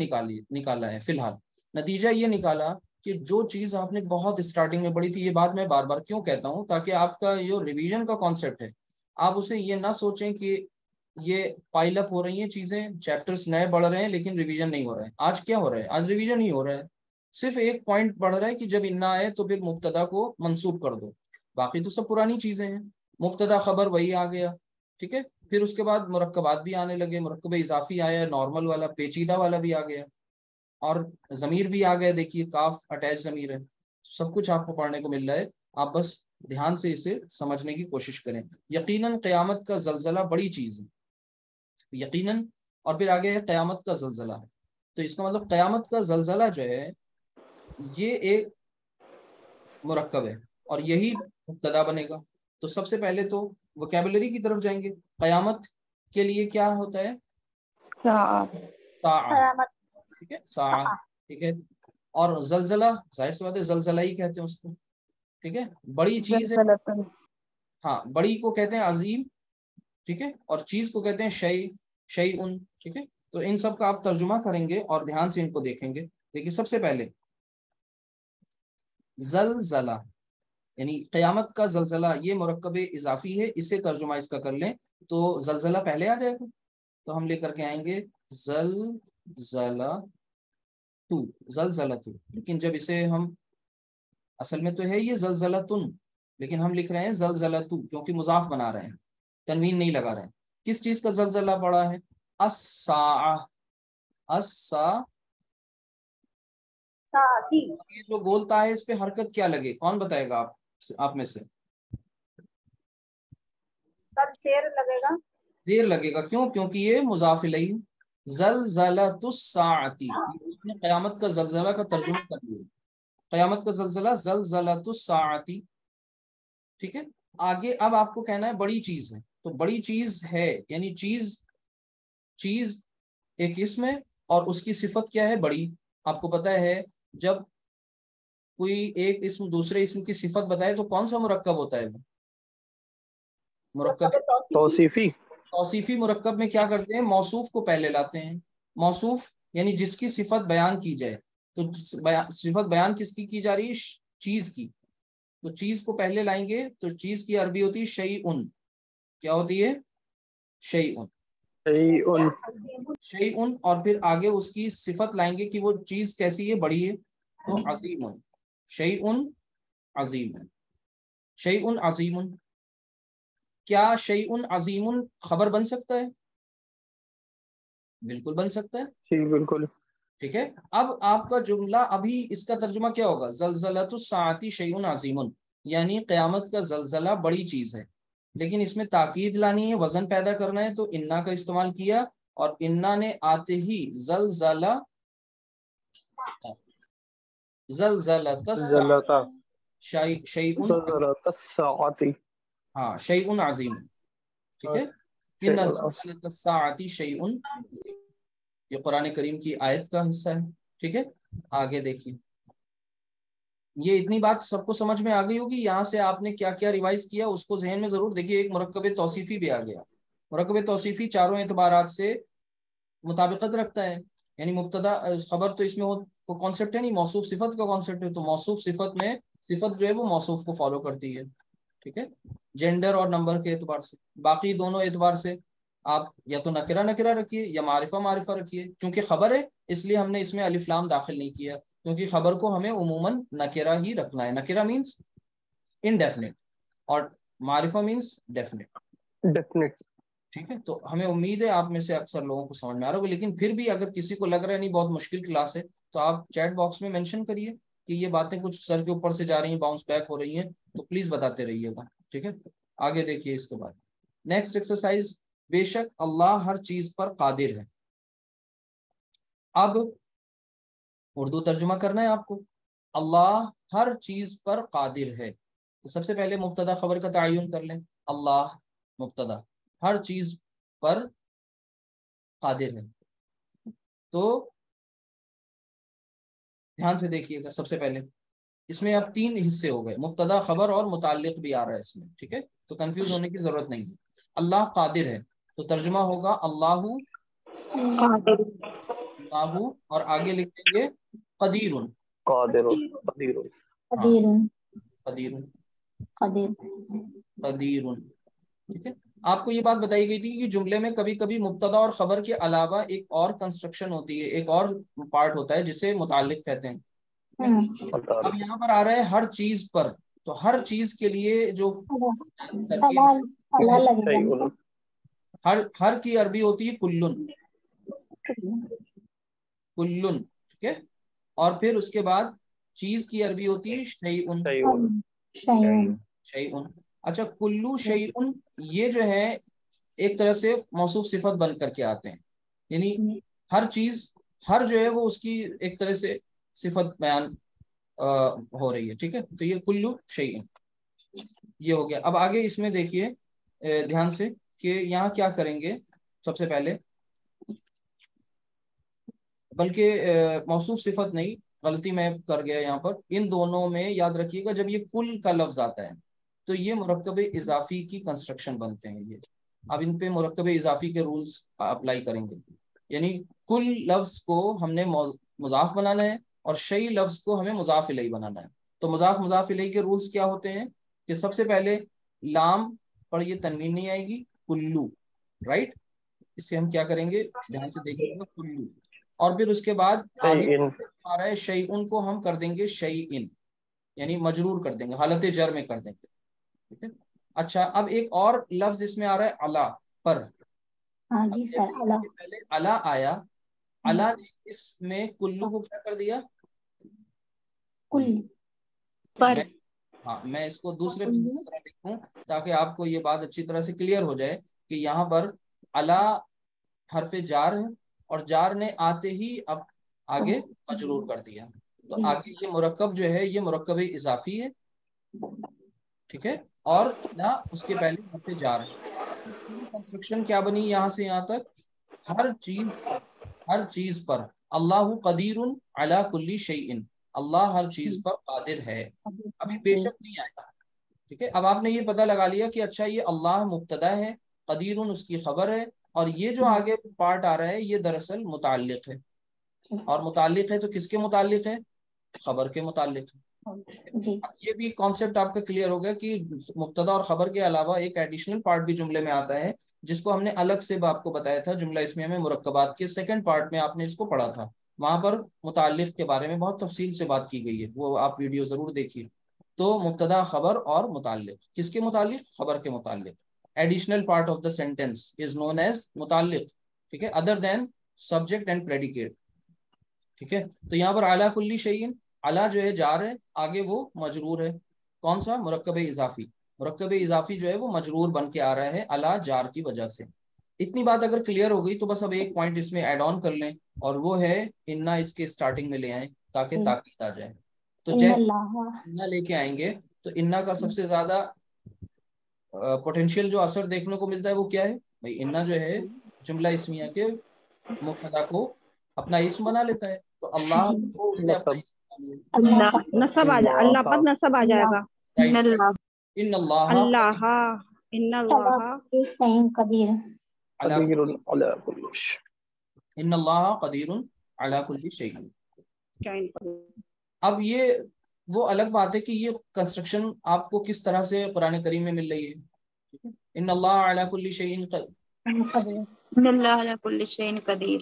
[SPEAKER 1] نکالا ہے. فی الحال نتیجہ یہ نکالا کہ جو چیز آپ نے بہت اسٹارٹنگ میں پڑھی تھی، یہ بات میں بار بار کیوں کہتا ہوں تاکہ آپ کا جو ریویژن کا کانسیپٹ ہے آپ اسے یہ نہ سوچیں کہ یہ پائل اپ ہو رہی ہیں چیزیں، چیپٹرز نئے بڑھ رہے ہیں لیکن ریویژن نہیں ہو رہا ہے. آج کیا ہو رہا ہے؟ آج ریویژن ہی ہو رہا ہے. صرف ایک پوائنٹ پڑھ رہا ہے کہ جب انا آئے تو پھر مبتدا کو منسوب کر دو، باقی تو سب پرانی چیزیں ہیں. مبتدا خبر وہی آ گیا. ٹھیک ہے، پھر اس کے بعد مرکبات بھی آنے لگے، مرکب اضافی آیا، نارمل والا، پیچیدہ والا بھی آ گیا، اور ضمیر بھی آ گیا. دیکھیے کاف اٹیچ ضمیر ہے. سب کچھ آپ کو پڑھنے کو مل رہا ہے. آپ بس دھیان سے اسے سمجھنے کی کوشش کریں. یقیناً قیامت کا زلزلہ بڑی چیز ہے، یقیناً. اور پھر آگے ہے قیامت کا زلزلہ. تو اس کا مطلب قیامت کا زلزلہ جو ہے یہ ایک مرکب ہے اور یہی مبتدا بنے گا. تو سب سے پہلے تو وکیبلری کی طرف جائیں گے. قیامت کے لیے کیا ہوتا ہے؟
[SPEAKER 3] ساعة
[SPEAKER 1] ساعہ. ٹھیک ہے ساعہ. ٹھیک ہے. اور زلزلہ ظاہر سی بات ہے زلزلہ ہی کہتے ہیں اس کو. ٹھیک ہے. بڑی چیز ہے.
[SPEAKER 3] زلزلة
[SPEAKER 1] ہاں بڑی کو کہتے ہیں عظیم. ٹھیک ہے. اور چیز کو کہتے ہیں شیء. ٹھیک ہے. تو ان سب کا آپ ترجمہ کریں گے اور دھیان سے ان کو دیکھیں گے. دیکھیے سب سے پہلے زلزلہ یعنی قیامت کا زلزلہ یہ مرکب اضافی ہے. اسے ترجمہ اس کا کر لیں تو زلزلہ پہلے آ جائے گا. تو ہم لے کر کے آئیں گے زلزلہ تو زلزلہ تو. لیکن جب اسے ہم اصل میں تو ہے یہ زلزلہ تن لیکن ہم لکھ رہے ہیں زلزلہ تو کیونکہ مضاف بنا رہے ہیں تنوین نہیں لگا رہے ہیں. کس چیز کا زلزلہ پڑا ہے؟ الساعہ. الساعہ. یہ جو بولتا ہے اس پہ حرکت کیا لگے کون بتائے گا آپ میں سے؟ زیر لگے گا. کیوں؟ کیونکہ یہ مضاف الیہ. زلزلۃ الساعۃ نے قیامت کا زلزلہ کا ترجمہ کر دیا. قیامت کا زلزلہ زلزلۃ الساعۃ. ٹھیک ہے. آگے اب آپ کو کہنا ہے بڑی چیز ہے. تو بڑی چیز ہے یعنی چیز ایک اسم ہے اور اس کی صفت کیا ہے؟ بڑی. آپ کو پتہ ہے جب کوئی ایک اسم دوسرے اسم کی صفت بتائے تو کون سا مرکب ہوتا ہے؟ وہ مرکب توصیفی. مرکب میں کیا کرتے ہیں؟ موصوف کو پہلے لاتے ہیں. موصوف یعنی جس کی صفت بیان کی جائے. تو صفت بیان کس کی جا رہی ہے؟ چیز کی. تو چیز کو پہلے لائیں گے تو چیز کی عربی ہوتی ہے شیء. کیا ہوتی ہے؟ شیء. شیء. اور پھر آگے اس کی صفت لائیں گے کہ وہ چیز کیسی ہے؟ بڑی ہے. تو عظیم. شیء عظیم. شیء عظیم. کیا شیء عظیم خبر بن سکتا ہے؟ بالکل بن سکتا ہے.
[SPEAKER 4] جی بالکل.
[SPEAKER 1] ٹھیک ہے. اب آپ کا جملہ ابھی اس کا ترجمہ کیا ہوگا؟ زلزلۃ الساعۃ شیء عظیم یعنی قیامت کا زلزلہ بڑی چیز ہے. لیکن اس میں تاکید لانی ہے وزن پیدا کرنا ہے تو انا کا استعمال کیا اور انا نے آتے ہی زلزلہ ہاں شیء عظیم. ٹھیک ہے. ان زلزلۃ الساعۃ شیء عظیم. یہ قرآن کریم کی آیت کا حصہ ہے. ٹھیک ہے. آگے دیکھیے یہ اتنی بات سب کو سمجھ میں آ گئی ہوگی. یہاں سے آپ نے کیا کیا ریوائز کیا اس کو ذہن میں ضرور دیکھیے. ایک مرکب توصیفی بھی آ گیا. مرکب توصیفی چاروں اعتبارات سے مطابقت رکھتا ہے. یعنی مبتدا خبر تو اس میں وہ کانسیپٹ ہے نہیں. موصوف صفت کا کانسیپٹ ہے. تو موصوف صفت میں صفت جو ہے وہ موصوف کو فالو کرتی ہے. ٹھیک ہے. جینڈر اور نمبر کے اعتبار سے. باقی دونوں اعتبار سے آپ یا تو نکرہ رکھیے یا معرفہ رکھیے. چونکہ خبر ہے اس لیے ہم نے اس میں الف لام داخل نہیں کیا کیونکہ خبر کو ہمیں عموماً نکرہ ہی رکھنا ہے. نکرہ مینس انڈیفینٹ اور معرفہ مینس ڈیفینٹ. ٹھیک ہے. تو ہمیں امید ہے آپ میں سے اکثر لوگوں کو سمجھ میں آ رہا ہوگا. لیکن پھر بھی اگر کسی کو لگ رہا ہے نہیں بہت مشکل کلاس ہے تو آپ چیٹ باکس میں مینشن کریے کہ یہ باتیں کچھ سر کے اوپر سے جا رہی ہیں باؤنس بیک ہو رہی ہیں تو پلیز بتاتے رہیے گا. ٹھیک ہے. آگے دیکھیے اس کے بعد نیکسٹ ایکسرسائز. بے شک اللہ ہر چیز پر قادر ہے. اب اردو ترجمہ کرنا ہے آپ کو. اللہ ہر چیز پر قادر ہے. تو سب سے پہلے مبتدا خبر کا تعین کر لیں. اللہ مبتدا ہر چیز پر قادر ہے. تو دھیان سے دیکھیے گا. سب سے پہلے اس میں اب 3 حصے ہو گئے. مبتدا خبر اور متعلق بھی آ رہا ہے اس میں. ٹھیک ہے. تو کنفیوز ہونے کی ضرورت نہیں ہے. اللہ قادر ہے تو ترجمہ ہوگا اللہ اور آگے لکھیں گے قدیر. قدیر. ٹھیک ہے. آپ کو یہ بات بتائی گئی تھی کہ جملے میں کبھی کبھی مبتدا اور خبر کے علاوہ ایک اور کنسٹرکشن ہوتی ہے ایک اور پارٹ ہوتا ہے جسے متعلق کہتے ہیں. اب یہاں پر آ رہا ہے ہر چیز پر. تو ہر چیز کے لیے جو ہر کی عربی ہوتی ہے کلن. ٹھیک ہے. اور پھر اس کے بعد چیز کی عربی ہوتی ہے شیء. اچھا کلو شیء یہ جو ہے ایک طرح سے موصوف صفت بن کر کے آتے ہیں. یعنی ہر چیز ہر جو ہے وہ اس کی ایک طرح سے صفت بیان ہو رہی ہے. ٹھیک ہے, تو یہ کلو شیئن یہ ہو گیا. اب آگے اس میں دیکھیے دھیان سے کہ یہاں کیا کریں گے. سب سے پہلے بلکہ موصوف صفت نہیں, غلطی میں کر گیا یہاں پر. ان دونوں میں یاد رکھیے گا جب یہ کل کا لفظ آتا ہے تو یہ مرکب اضافی کی کنسٹرکشن بنتے ہیں. یہ اب ان پہ مرکب اضافی کے رولز اپلائی کریں گے. یعنی کل لفظ کو ہم نے مضاف بنانا ہے اور شیء لفظ کو ہمیں مضاف الیہ بنانا ہے. تو مضاف الیہ کے رولز کیا ہوتے ہیں کہ سب سے پہلے لام پر یہ تنوین نہیں آئے گی, کلو, رائٹ. اس سے ہم کیا کریں گے, دھیان سے دیکھیے گا, کلو. اور پھر اس کے بعد آگے آ رہا ہے شیئن کو ہم کر دیں گے شیئن, یعنی مجرور کر دیں گے, حالت جر میں کر دیں گے. ٹھیک ہے. اچھا, اب ایک اور لفظ اس میں آ رہا ہے علا پر.
[SPEAKER 3] ہاں
[SPEAKER 1] اب
[SPEAKER 3] جی
[SPEAKER 1] جیسے
[SPEAKER 3] سر.
[SPEAKER 1] اس
[SPEAKER 3] اللہ.
[SPEAKER 1] کے پہلے علا آیا, علا نے اس میں کلو کو کیا کر دیا,
[SPEAKER 3] کل
[SPEAKER 1] میں ہاں میں اس کو دوسرے پنس کی طرح لکھوں تاکہ آپ کو یہ بات اچھی طرح سے کلیئر ہو جائے کہ یہاں پر علا حرف جار ہے اور جار نے آتے ہی اب آگے مجرور کر دیا. تو آگے یہ مرکب جو ہے یہ مرکب اضافی ہے. ٹھیک ہے, اور لا اس کے پہلے حرف جار ہے. کنسٹرکشن کیا بنی یہاں سے یہاں تک, ہر چیز پر اللہ قدیر علی کل شیء, اللہ ہر چیز پر قادر ہے. ابھی بے شک نہیں آیا. ٹھیک ہے, اب آپ نے یہ پتہ لگا لیا کہ اچھا یہ اللہ مبتدا ہے, قدیر اس کی خبر ہے, اور یہ جو آگے پارٹ آ رہا ہے یہ دراصل متعلق ہے. اور متعلق ہے تو کس کے متعلق ہے, خبر کے متعلق ہے.
[SPEAKER 3] جی.
[SPEAKER 1] اب یہ بھی کانسیپٹ آپ کا کلیئر ہو گیا کہ مبتدا اور خبر کے علاوہ ایک ایڈیشنل پارٹ بھی جملے میں آتا ہے جس کو ہم نے الگ سے آپ کو بتایا تھا جملہ اسمیہ میں مرکبات کے سیکنڈ پارٹ میں, آپ نے اس کو پڑھا تھا. وہاں پر متعلق کے بارے میں بہت تفصیل سے بات کی گئی ہے, وہ آپ ویڈیو ضرور دیکھیے. تو مبتدا خبر اور متعلق, کس کے متعلق, خبر کے متعلق. Additional part of the sentence is noun as متعلق. ٹھیک ہے, other than subject and predicate. ٹھیک ہے, تو یہاں پر اعلیٰ کلی شیئن, اعلیٰ جو ہے جار ہے, آگے وہ مجرور ہے. کون سا, مرکب اضافی. مرکب اضافی جو ہے وہ مجرور بن کے آ رہا ہے اعلیٰ جار کی وجہ سے. اتنی بات اگر کلیئر ہو گئی تو بس اب ایک پوائنٹ اس میں ایڈ آن کر لیں, اور وہ ہے انا اس کے اسٹارٹنگ میں لے آئیں تاکہ تاکید آ جائے. تو جیسے انا لے کے آئیں گے تو انا کا سب سے زیادہ پوٹینشیل جو اثر دیکھنے کو ملتا ہے وہ کیا ہے بھائی, انا جو ہے جملہ اسمیہ کے مبتدا کو اپنا اسم بنا لیتا ہے. تو اللہ کو اس نے اپنا اسم بنا لیا.
[SPEAKER 3] اللہ نصب آ جائے, اللہ پر نصب آ جائے گا.
[SPEAKER 1] ان اللہ
[SPEAKER 3] اللہ ان اللہ قدیر
[SPEAKER 4] قدیر علی کل شیء.
[SPEAKER 1] ان اللہ قدیر علی کل شیء. اب یہ وہ الگ بات ہے کہ یہ کنسٹرکشن آپ کو کس طرح سے قرآن کریم میں مل رہی ہے. ان اللہ علی کل شیء
[SPEAKER 3] ان اللہ علی کل شیء قدیر.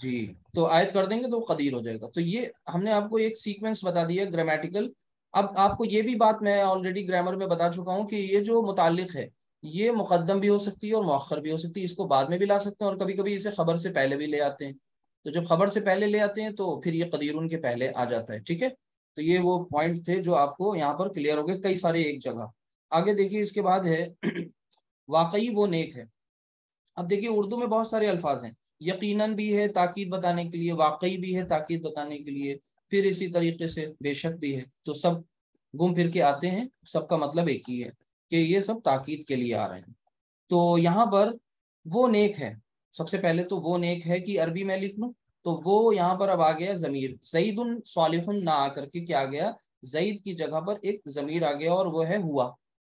[SPEAKER 1] جی, تو آیت کر دیں گے تو قدیر ہو جائے گا. تو یہ ہم نے آپ کو ایک سیکوینس بتا دیا گرامیٹیکل. اب آپ کو یہ بھی بات میں آلریڈی گرامر میں بتا چکا ہوں کہ یہ جو متعلق ہے یہ مقدم بھی ہو سکتی ہے اور مؤخر بھی ہو سکتی ہے. اس کو بعد میں بھی لا سکتے ہیں اور کبھی کبھی اسے خبر سے پہلے بھی لے آتے ہیں. تو جب خبر سے پہلے لے آتے ہیں تو پھر یہ قدیرن کے پہلے آ جاتا ہے. ٹھیک ہے, تو یہ وہ پوائنٹ تھے جو آپ کو یہاں پر کلیئر ہو گئے, کئی سارے ایک جگہ. آگے دیکھیے اس کے بعد ہے واقعی وہ نیک ہے. اب دیکھیے اردو میں بہت سارے الفاظ ہیں, یقیناً بھی ہے تاکید بتانے کے لیے, واقعی بھی ہے تاکید بتانے کے لیے, پھر اسی طریقے سے بے شک بھی ہے. تو سب گم پھر کے آتے ہیں, سب کا مطلب ایک ہی ہے کہ یہ سب تاکید کے لیے آ رہے ہیں. تو یہاں پر وہ نیک ہے, سب سے پہلے تو وہ نیک ہے کہ عربی میں لکھ لوں تو وہ یہاں پر اب آ گیا ضمیر, زید صالح نہ آ کر کے کیا گیا, زید کی جگہ پر ایک ضمیر آ گیا اور وہ ہے ہوا,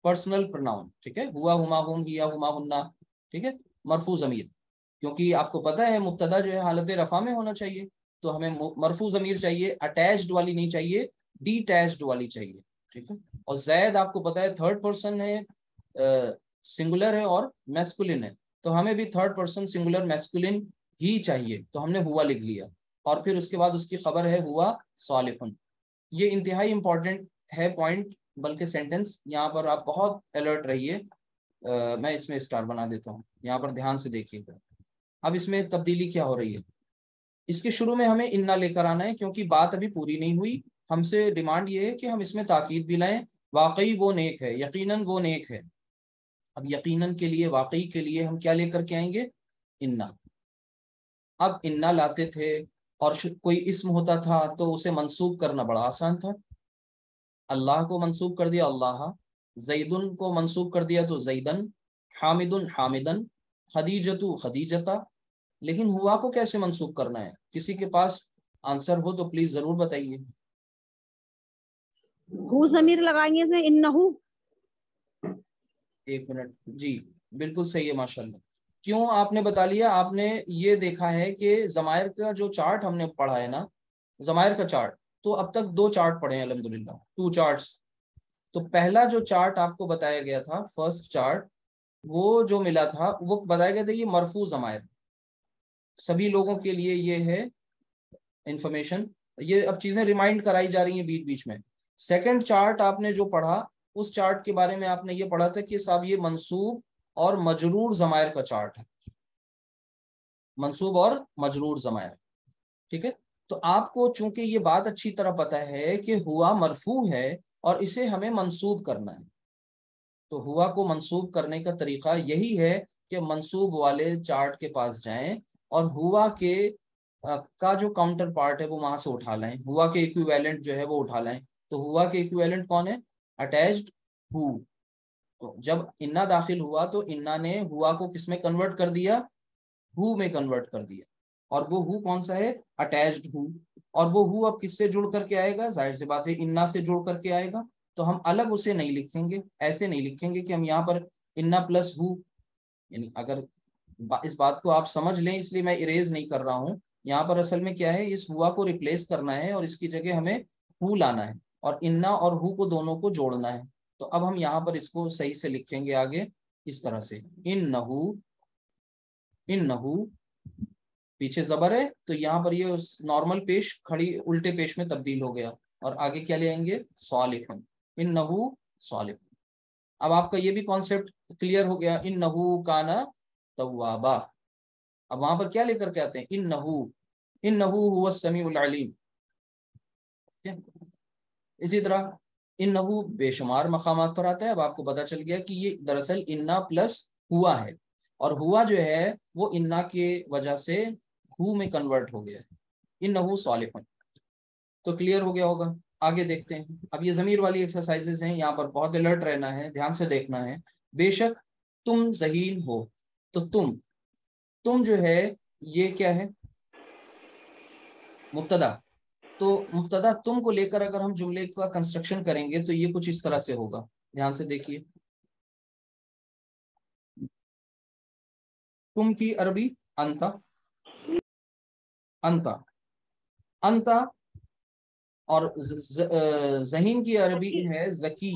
[SPEAKER 1] پرسنل پروناؤن. ٹھیک ہے, ہوا, ہما, ہم, ہیا, ہما, ہننا. ٹھیک ہے, مرفوع ضمیر, کیونکہ آپ کو پتہ ہے مبتدا جو ہے حالت رفع میں ہونا چاہیے, تو ہمیں مرفوع ضمیر چاہیے, اٹیچڈ والی نہیں چاہیے, ڈی اٹیچڈ والی چاہیے. ٹھیک ہے, اور زید آپ کو پتہ ہے تھرڈ پرسن ہے, سنگولر ہے اور میسکولن ہے, تو ہمیں بھی تھرڈ پرسن سنگولر میسکولن ہی چاہیے, تو ہم نے ہوا لکھ لیا. اور پھر اس کے بعد اس کی خبر ہے ہوا صالح. یہ انتہائی امپورٹنٹ ہے پوائنٹ, بلکہ سینٹنس یہاں پر آپ بہت الرٹ رہیے. میں اس میں اسٹار بنا دیتا ہوں, یہاں پر دھیان سے دیکھیے گا. اب اس میں تبدیلی کیا ہو رہی ہے, اس کے شروع میں ہمیں انا لے کر آنا ہے کیونکہ بات ابھی پوری نہیں ہوئی. ہم سے ڈیمانڈ یہ ہے کہ ہم اس میں تاکید بھی لائیں, واقعی وہ نیک ہے, یقیناً وہ نیک ہے. اب یقیناً کے لیے, واقعی کے لیے ہم کیا لے کر کے آئیں گے, انا. اب انا لاتے تھے اور کوئی اسم ہوتا تھا تو اسے منسوب کرنا بڑا آسان تھا, اللہ کو منسوب کر دیا اللہ، زیدن کو منسوب کر دیا تو زیدن، حامدن حامدن، خدیجتو خدیجتا. لیکن ہوا کو کیسے منسوب کرنا ہے؟ کسی کے پاس آنسر ہو تو پلیز ضرور بتائیے.
[SPEAKER 3] ہو ضمیر لگائیں گے اس میں انہو.
[SPEAKER 1] ایک منٹ، جی بالکل صحیح ہے ماشاءاللہ. کیوں آپ نے بتا لیا؟ آپ نے یہ دیکھا ہے کہ ضمائر کا جو چارٹ ہم نے پڑھا ہے نا، ضمائر کا چارٹ، تو اب تک 2 چارٹ پڑھے ہیں الحمدللہ، 2 چارٹس. تو پہلا جو چارٹ آپ کو بتایا گیا تھا، فرسٹ چارٹ، وہ جو ملا تھا وہ بتایا گیا تھا یہ مرفوع ضمائر. سبھی لوگوں کے لیے یہ ہے انفارمیشن، یہ اب چیزیں ریمائنڈ کرائی جا رہی ہیں بیچ بیچ میں. سیکنڈ چارٹ آپ نے جو پڑھا، اس چارٹ کے بارے میں آپ نے یہ پڑھا تھا کہ صاحب یہ منصوب اور مجرور ضمائر کا چارٹ ہے، منصوب اور مجرور ضمائر. ٹھیک ہے، تو آپ کو چونکہ یہ بات اچھی طرح پتہ ہے کہ ہوا مرفوع ہے اور اسے ہمیں منصوب کرنا ہے، تو ہوا کو منصوب کرنے کا طریقہ یہی ہے کہ منصوب والے چارٹ کے پاس جائیں اور ہوا کے کا جو کاؤنٹر پارٹ ہے وہ وہاں سے اٹھا لیں، ہوا کے ایکویویلنٹ جو ہے وہ اٹھا لیں. تو ہوا کے ایکویویلنٹ کون ہے؟ اٹیچڈ ہو. تو جب انا داخل ہوا تو انا نے ہوا کو کس میں کنورٹ کر دیا؟ ہو میں کنورٹ کر دیا. اور وہ ہو کون سا ہے؟ اٹیچڈ ہو. اور وہ ہو اب کس سے جڑ کر کے آئے گا؟ ظاہر سی بات ہے انا سے جڑ کر کے آئے گا. تو ہم الگ اسے نہیں لکھیں گے، ایسے نہیں لکھیں گے کہ ہم یہاں پر انا پلس ہو، یعنی اگر اس بات کو آپ سمجھ لیں، اس لیے میں اریز نہیں کر رہا ہوں. یہاں پر اصل میں کیا ہے، اس ہوا کو ریپلیس کرنا ہے اور اس کی جگہ ہمیں ہو لانا ہے اور انا اور ہو کو دونوں کو جوڑنا ہے. تو اب ہم یہاں پر اس کو صحیح سے لکھیں گے آگے اس طرح سے، انہو، انہو پیچھے زبر ہے تو یہاں پر یہ نارمل پیش کھڑی الٹے پیش میں تبدیل ہو گیا، اور آگے کیا لے آئیں گے؟ صالحن، انہو صالح. اب آپ کا یہ بھی کانسیپٹ کلیئر ہو گیا، انہو کانا توابا. اب وہاں پر کیا لے کر کے آتے ہیں؟ انہو، انہو هو السمیع العلیم. اسی طرح انہو بے شمار مقامات پر آتا ہے. اب آپ کو پتا چل گیا کہ یہ دراصل انا پلس ہوا ہے، اور ہوا جو ہے وہ انا کے وجہ سے ہو میں کنورٹ ہو گیا ہے. انہو صالح. تو کلیئر ہو گیا ہوگا. آگے دیکھتے ہیں. اب یہ ضمیر والی ایکسرسائزز ہیں، یہاں پر بہت الرٹ رہنا ہے، دھیان سے دیکھنا ہے. بے شک تم ذہین ہو، تو تم جو ہے یہ کیا ہے؟ مبتدا. تو مبتدا تم کو لے کر اگر ہم جملے کا کنسٹرکشن کریں گے تو یہ کچھ اس طرح سے ہوگا. دھیان سے دیکھیے. تم کی عربی انتا، انتا، انتا. اور ذہین کی عربی ہے ذکی.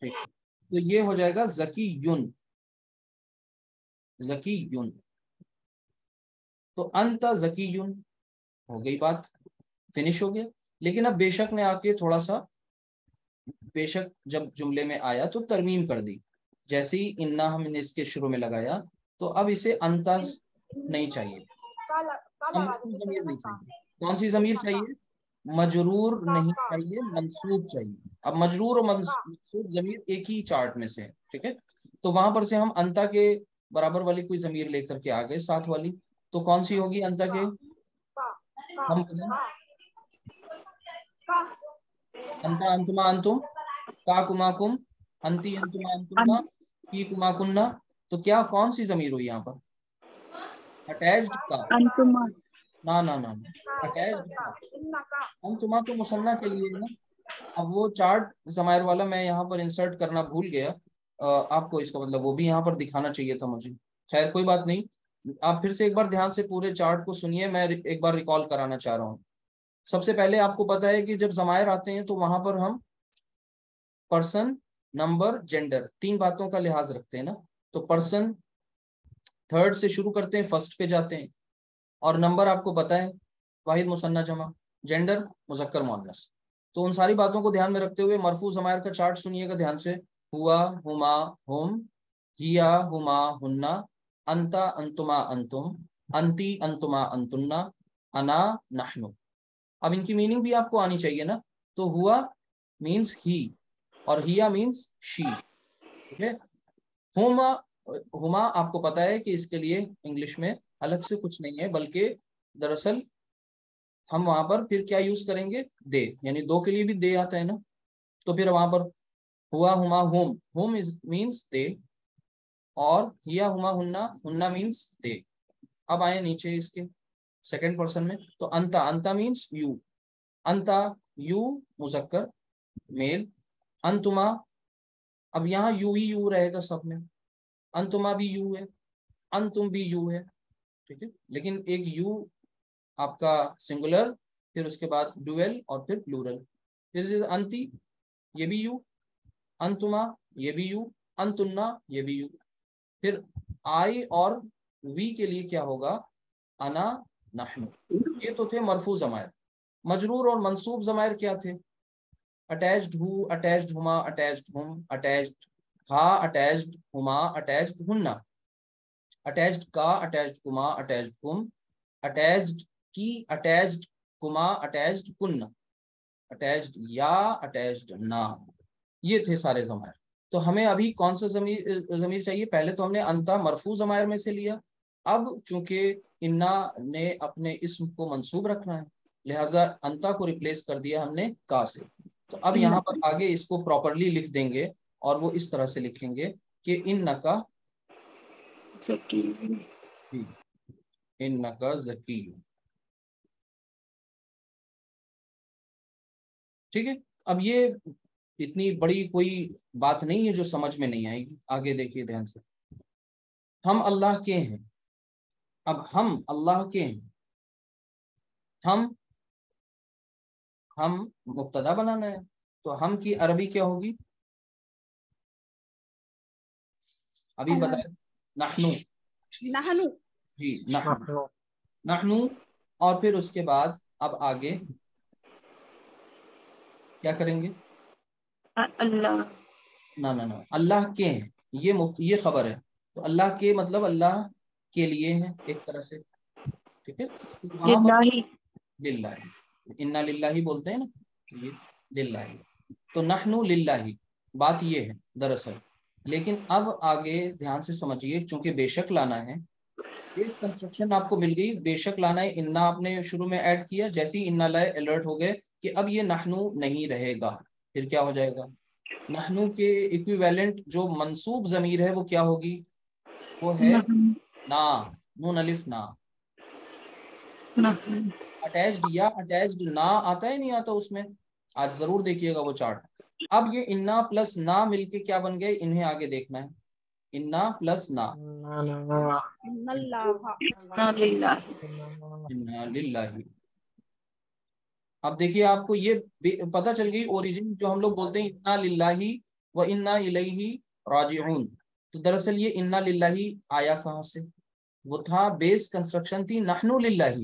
[SPEAKER 1] تو یہ ہو جائے گا ذکی یون، ذکی یون. تو انتا ذکی یون ہو گئی بات، فنش ہو گیا. لیکن اب بے شک نے آ کے تھوڑا سا، بے شک جب جملے میں آیا تو ترمیم کر دی. جیسے ہی انا ہم نے اس کے شروع میں لگایا تو اب اسے انتا نہیں چاہیے، ہم ضمیر نہیں چاہیے. کون سی ضمیر چاہیے؟ مجرور نہیں چاہیے، منصوب چاہیے. اب مجرور اور منصوب ضمیر ایک ہی چارٹ میں سے ہے. ٹھیک ہے، تو وہاں پر سے ہم انتا کے برابر والی کوئی ضمیر لے کر کے آ گئے، ساتھ والی. تو کون سی ہوگی انتا کے؟ ہم انتا انتما انتم، کا کما کم، انتی انتما انتما، کی کما کننا. تو کیا کون سی ضمیر ہوئی یہاں پر؟ اٹیچڈ کا.
[SPEAKER 3] انتما.
[SPEAKER 1] نہ اٹیچڈ کا. انتما تو مثنیٰ کے لیے ہے نا. اب وہ چارٹ ضمائر والا میں یہاں پر انسرٹ کرنا بھول گیا. آپ کو اس کا مطلب وہ بھی یہاں پر دکھانا چاہیے تھا مجھے. خیر کوئی بات نہیں، آپ پھر سے ایک بار دھیان سے پورے چارٹ کو سنیے. میں ایک بار ریکال کرانا چاہ رہا ہوں. سب سے پہلے آپ کو پتا ہے کہ جب ضمائر آتے ہیں تو وہاں پر ہم پرسن، نمبر، جینڈر، 3 باتوں کا لحاظ رکھتے ہیں نا. تو پرسن تھرڈ سے شروع کرتے ہیں، فرسٹ پہ جاتے ہیں. اور نمبر آپ کو پتا ہے واحد مثنیٰ جمع، جینڈر مذکر مؤنث. تو ان ساری باتوں کو دھیان میں رکھتے ہوئے مرفوع ضمائر کا چارٹ سنیے گا دھیان سے. ہوا، ہما، ہم، ہیا، ہما، ہننا، انتا، انتما، انتم، انتی، انتما، انتنا، انا، نحنو. اب ان کی میننگ بھی آپ کو آنی چاہیے نا. تو ہوا مینس ہی اور ہیا مینس شی. ٹھیک ہے. ہما آپ کو پتا ہے کہ اس کے لیے انگلش میں الگ سے کچھ نہیں ہے، بلکہ دراصل ہم وہاں پر پھر کیا یوز کریں گے؟ دے، یعنی دو کے لیے بھی دے آتا ہے نا، تو پھر وہاں پر ہوا ہما ہوم، ہوم مینس دے، اور ہیا ہما ہننا، ہننا مینس دے۔ اب آئے نیچے اس کے سیکنڈ پرسن میں، تو انتا، انتا مینس یو، انتا یو مذکر میل، انتما، اب یہاں یو ہی یو رہے گا سب میں، انتما بھی یو ہے، انتم بھی یو ہے، ٹھیک ہے، لیکن ایک یو آپ کا سنگولر، پھر اس کے بعد ڈویل اور پھر پلورل، پھر انتی یہ بھی یو، انتما یہ بھی یو، انتنا یہ بھی یو، پھر آئی اور وی کے لیے کیا ہوگا؟ انا نحنو۔ یہ تو تھے مرفوع ضمائر۔ مجرور اور منصوب ضمائر کیا تھے؟ اٹیچڈ ہو، اٹیچڈ ہما، اٹیچڈ ہم، اٹیچڈ ہا، اٹیچڈ ہما، اٹیچڈ ہننا، اٹیچڈ کا، اٹیچڈ کما، اٹیچڈ کم، اٹیچڈ کی، اٹیچڈ کما، اٹیچڈ کن، اٹیچڈ یا، اٹیچڈ نا، یہ تھے سارے ضمائر۔ تو ہمیں ابھی کون سا ضمیر چاہیے؟ پہلے تو ہم نے انتا مرفوع ضمائر میں سے لیا، اب چونکہ انا نے اپنے اسم کو منصوب رکھنا ہے لہٰذا انتا کو ریپلیس کر دیا ہم نے کا سے، تو اب یہاں پر آگے اس کو پراپرلی لکھ دیں گے، اور وہ اس طرح سے لکھیں گے کہ انکا
[SPEAKER 3] زکی،
[SPEAKER 1] انکا زکی، ٹھیک ہے۔ اب یہ اتنی بڑی کوئی بات نہیں ہے جو سمجھ میں نہیں آئے گی، آگے دیکھیے دھیان سے، ہم اللہ کے ہیں، اب ہم اللہ کے ہیں، ہم مبتدا بنانا ہے، تو ہم کی عربی کیا ہوگی؟ ابھی بتائیں، نحنو،
[SPEAKER 3] نحنو،
[SPEAKER 1] جی نحنو، نحنو، اور پھر اس کے بعد اب آگے کیا کریں گے؟
[SPEAKER 3] اللہ،
[SPEAKER 1] نہ اللہ کے ہیں، یہ خبر ہے، تو اللہ کے مطلب اللہ کے لیے ہیں ایک طرح سے، ٹھیک ہے، وہاں پر
[SPEAKER 3] للہ،
[SPEAKER 1] للہ، انا للہ بولتے ہیں نا، تو یہ للہ، تو نحنو للہ، بات یہ ہے دراصل۔ لیکن اب آگے دھیان سے سمجھیے، چونکہ بے شک لانا ہے، بیس کنسٹرکشن آپ کو مل گئی، بے شک لانا ہے، انا آپ نے شروع میں ایڈ کیا، جیسے ہی انا لائے الرٹ ہو گئے کہ اب یہ نحنو نہیں رہے گا، پھر کیا ہو جائے گا؟ نحنو کے ایکویویلنٹ جو منصوب ضمیر ہے وہ کیا ہوگی؟ وہ ہے نا، نون الف نا، اٹیچڈ یا اٹیچڈ نا آتا ہے نہیں آتا اس میں؟ آج ضرور دیکھیے گا وہ چارٹ۔ اب یہ انا پلس نا مل کے کیا بن گئے؟ انہیں آگے دیکھنا ہے، انا پلس نا، انا للہ۔ اب دیکھیے آپ کو یہ پتہ چل گئی اوریجن جو ہم لوگ بولتے ہیں انا للہ و انا الیہ راجعون، تو دراصل یہ انا للہ آیا کہاں سے؟ وہ تھا بیس کنسٹرکشن تھی نحنو للہ،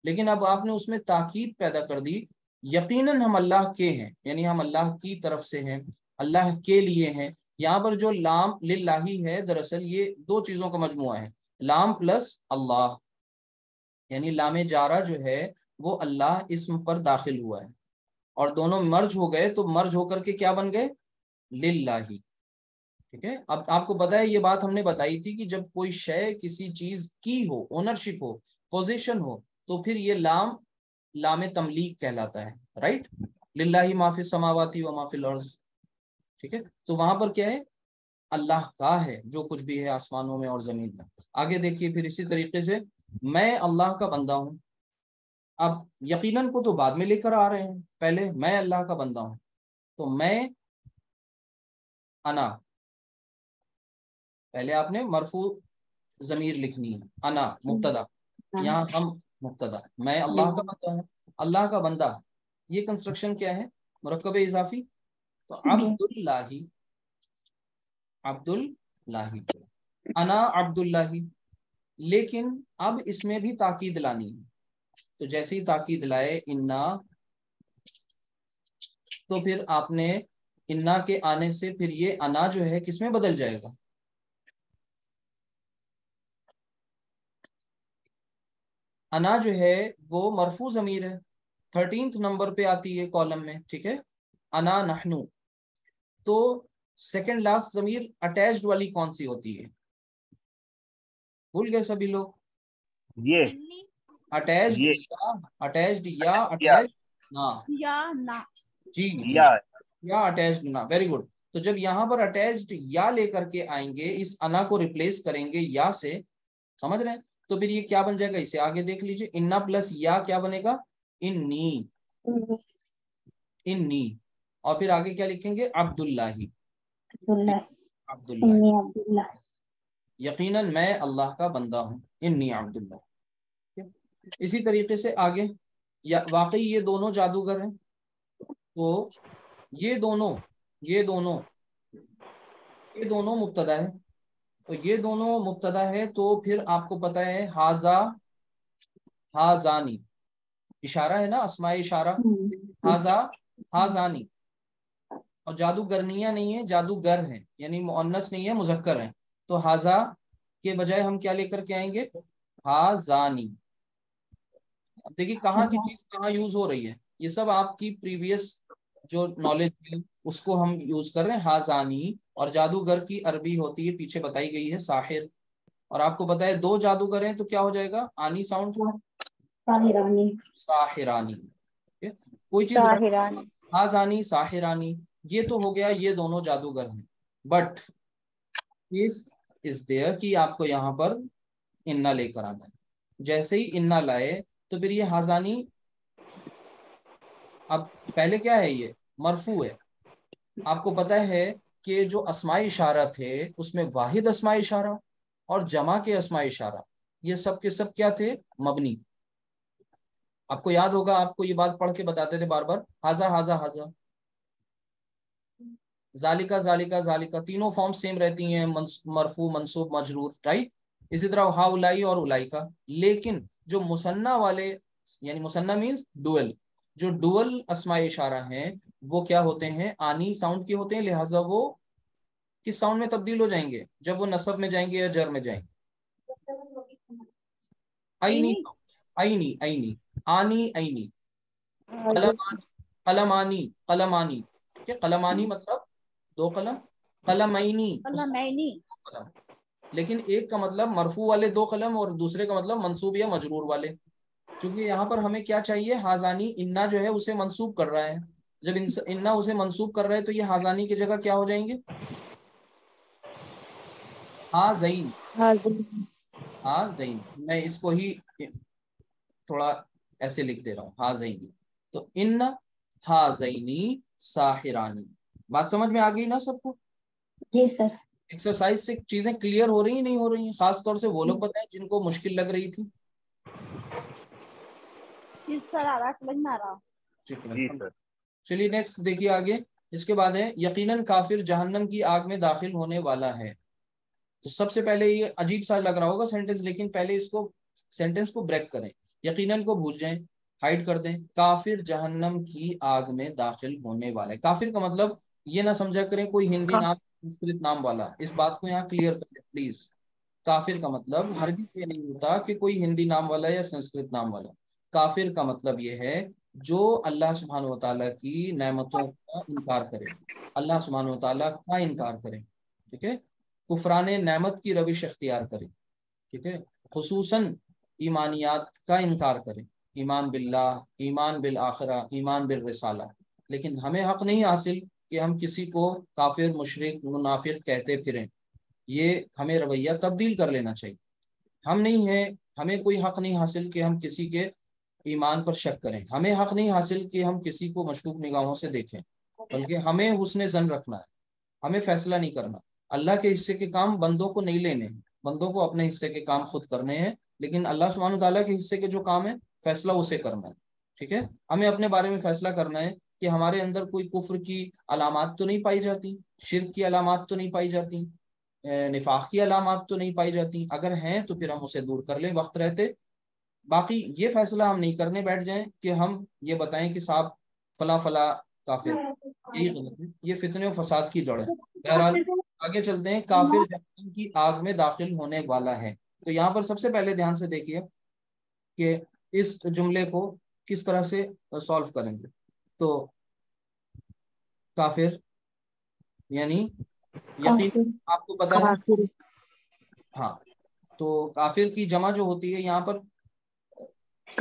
[SPEAKER 1] لیکن اب آپ نے اس میں تاکید پیدا کر دی، یقیناً ہم اللہ کے ہیں، یعنی ہم اللہ کی طرف سے ہیں، اللہ کے لیے ہیں۔ یہاں پر جو لام للہ ہے دراصل یہ دو چیزوں کا مجموعہ ہے، لام پلس اللہ، یعنی لام جارہ جو ہے وہ اللہ اسم پر داخل ہوا ہے، اور دونوں مرج ہو گئے، تو مرج ہو کر کے کیا بن گئے؟ للہ، ٹھیک ہے۔ اب آپ کو پتہ ہے یہ بات ہم نے بتائی تھی کہ جب کوئی شے کسی چیز کی ہو، اونرشپ ہو، پوزیشن ہو، تو پھر یہ لام تملیک کہلاتا ہے، رائٹ، للہ ما فی السماوات و ما فی الارض، ٹھیک ہے، تو وہاں پر کیا ہے؟ اللہ کا ہے جو کچھ بھی ہے آسمانوں میں اور زمین میں۔ آگے دیکھیے پھر اسی طریقے سے، میں اللہ کا بندہ ہوں، اب یقیناً کو تو بعد میں لے کر آ رہے ہیں، پہلے میں اللہ کا بندہ ہوں، تو میں انا، پہلے آپ نے مرفوع ضمیر لکھنی ہے، انا مبتدا، یہاں ہم مبتدا، میں اللہ کا بندہ ہوں، اللہ کا بندہ، یہ کنسٹرکشن کیا ہے؟ مرکب اضافی، تو عبداللہ، عبداللہ، انا عبداللہ، لیکن اب اس میں بھی تاکید لانی ہے، تو جیسے ہی تاکید لائے انا، تو پھر آپ نے انا کے آنے سے پھر یہ انا جو ہے کس میں بدل جائے گا؟ انا جو ہے وہ مرفوع ضمیر ہے، 13 نمبر پہ آتی ہے کالم میں، ٹھیک ہے، انا نحنو، تو سیکنڈ لاسٹ ضمیر اٹیچڈ والی کون سی ہوتی ہے؟ بھول گئے سبھی لوگ؟
[SPEAKER 5] یہ
[SPEAKER 1] اٹیچڈ
[SPEAKER 5] یہ
[SPEAKER 1] یا اٹیچڈ یا
[SPEAKER 5] یا
[SPEAKER 1] اٹیچ نہ
[SPEAKER 3] یا نہ
[SPEAKER 1] جی جی
[SPEAKER 5] یا
[SPEAKER 1] یا اٹیچڈ نہ ویری گڈ. تو جب یہاں پر اٹیچڈ یا لے کر کے آئیں گے اس انا کو ریپلیس کریں گے یا سے, سمجھ رہے ہیں, تو پھر یہ کیا بن جائے گا, اسے آگے دیکھ لیجئے, انا پلس یا کیا بنے گا, انی, انی, اور پھر آگے کیا لکھیں گے, عبداللہ, عبداللہ,
[SPEAKER 3] عبداللہ.
[SPEAKER 1] یقیناً میں اللہ کا بندہ ہوں, انی عبداللہ. اسی طریقے سے آگے واقعی یہ دونوں جادوگر ہیں, تو یہ دونوں مبتدا ہے, تو یہ دونوں مبتدا ہے, تو پھر آپ کو پتا ہے ہازانی اشارہ ہے نا, اسماء اشارہ, ہازانی, اور جادوگرنیاں نہیں ہے, جادوگر ہیں, یعنی مؤنث نہیں ہے, مذکر ہیں, تو ہازا کے بجائے ہم کیا لے کر کے آئیں گے, ہازانی. اب دیکھیے کہاں کی چیز کہاں یوز ہو رہی ہے, یہ سب آپ کی پریویس جو نالج ہے اس کو ہم یوز کر رہے ہیں, ہازانی. اور جادوگر کی عربی ہوتی ہے, پیچھے بتائی گئی ہے, ساحر, اور آپ کو پتا ہے دو جادوگر ہیں تو کیا ہو جائے گا, آنی ساؤنڈ, ساحرانی. کوئی چیز ہازانی, ساحرانی, یہ تو ہو گیا, یہ دونوں جادوگر ہیں, بٹ از دیئر کہ آپ کو یہاں پر انا لے کر آنا ہے. جیسے ہی انا لائے تو پھر یہ ہازانی, اب پہلے کیا ہے, یہ مرفوع ہے. آپ کو پتہ ہے کہ جو اسماء اشارہ تھے اس میں واحد اسماء اشارہ اور جمع کے اسماء اشارہ, یہ سب کے سب کیا تھے, مبنی. آپ کو یاد ہوگا, آپ کو یہ بات پڑھ کے بتاتے تھے بار بار, ہازا ہازا ہازا, ذالکا ذالکا ذالکا, تینوں فارم سیم رہتی ہیں, مرفوع منصوب مجرور, رائٹ. اسی طرح ہا الائی اور الائی کا. لیکن جو مثنیٰ والے, یعنی مثنیٰ مینز ڈوئل, جو ڈوئل اسماء اشارہ ہیں وہ کیا ہوتے ہیں, آنی ساؤنڈ کے ہوتے ہیں, لہٰذا وہ کس ساؤنڈ میں تبدیل ہو جائیں گے جب وہ نصب میں جائیں گے یا جر میں جائیں گے, اینی, اینی, اینی, آنی, اینی, قلمانی, قلمانی, قلمانی, ٹھیک ہے, قلمانی مطلب دو قلم, قلمینی اس کا قلم, لیکن ایک کا مطلب مرفوع والے دو قلم اور دوسرے کا مطلب منصوب یا مجرور والے. چونکہ یہاں پر ہمیں کیا چاہیے, ہازانی, انا جو ہے اسے منصوب کر رہا ہے, جب انا اسے منصوب کر رہا ہے تو یہ ہازانی کی جگہ کیا ہو جائیں گے, ہازین, ہازین. میں اس کو ہی تھوڑا ایسے لکھ دے رہا ہوں, ہازینی. تو ان ہازینی ساحرانی. بات سمجھ میں آ گئی نا سب کو؟
[SPEAKER 3] جی سر.
[SPEAKER 1] ایکسرسائز سے چیزیں کلیئر ہو رہی ہیں نہیں ہو رہی ہیں, خاص طور سے وہ لوگ بتائیں جن کو مشکل لگ رہی تھی.
[SPEAKER 3] جی سر, آواز سمجھ میں آ رہا.
[SPEAKER 5] جی سر.
[SPEAKER 1] چلیے نیکسٹ دیکھیے آگے. اس کے بعد ہے یقیناً کافر جہنم کی آگ میں داخل ہونے والا ہے. تو سب سے پہلے یہ عجیب سا لگ رہا ہوگا سینٹینس, لیکن پہلے اس کو سینٹینس کو بریک کریں, یقیناً کو بھول جائیں, ہائڈ کر دیں. کافر جہنم کی آگ میں داخل ہونے والا ہے. کافر کا مطلب یہ نہ سمجھا کریں کوئی ہندی نام سنسکرت نام والا, اس بات کو یہاں کلیئر کریں پلیز. کافر کا مطلب ہرگز یہ نہیں ہوتا کہ کوئی ہندی نام والا یا سنسکرت نام والا. کافر کا مطلب یہ ہے جو اللہ سبحانہ و تعالیٰ کی نعمتوں کا انکار کرے, اللہ سبحانہ و تعالیٰ کا انکار کرے, ٹھیک ہے, کفران نعمت کی روش اختیار کرے, ٹھیک ہے, خصوصاً ایمانیات کا انکار کرے, ایمان باللہ, ایمان بالآخرہ, ایمان بالرسالہ. لیکن ہمیں حق نہیں حاصل کہ ہم کسی کو کافر, مشرک, منافق کہتے پھریں. یہ ہمیں رویہ تبدیل کر لینا چاہیے. ہم نہیں ہیں, ہمیں کوئی حق نہیں حاصل کہ ہم کسی کے ایمان پر شک کریں, ہمیں حق نہیں حاصل کہ ہم کسی کو مشکوک نگاہوں سے دیکھیں, بلکہ ہمیں حسن ظن رکھنا ہے, ہمیں فیصلہ نہیں کرنا. اللہ کے حصے کے کام بندوں کو نہیں لینے ہیں, بندوں کو اپنے حصے کے کام خود کرنے ہیں, لیکن اللہ سبحانہ تعالیٰ کے حصے کے جو کام ہے فیصلہ اسے کرنا ہے, ٹھیک ہے. ہمیں اپنے بارے میں فیصلہ کرنا ہے کہ ہمارے اندر کوئی کفر کی علامات تو نہیں پائی جاتی, شرک کی علامات تو نہیں پائی جاتی, نفاق کی علامات تو نہیں پائی جاتی. اگر ہیں تو پھر ہم اسے دور کر لیں وقت رہتے. باقی یہ فیصلہ ہم نہیں کرنے بیٹھ جائیں کہ ہم یہ بتائیں کہ صاحب فلاں فلاں کافر, یہی غلط ہے, یہ فتنے و فساد کی جڑ ہے. بہرحال آگے چلتے ہیں. کافر جہنم کی آگ میں داخل ہونے والا ہے. تو یہاں پر سب سے پہلے دھیان سے دیکھیے کہ اس جملے کو کس طرح سے سولو کریں گے. تو کافر یعنی یقین, آپ کو پتا ہے, ہاں, تو کافر کی جمع جو ہوتی ہے یہاں پر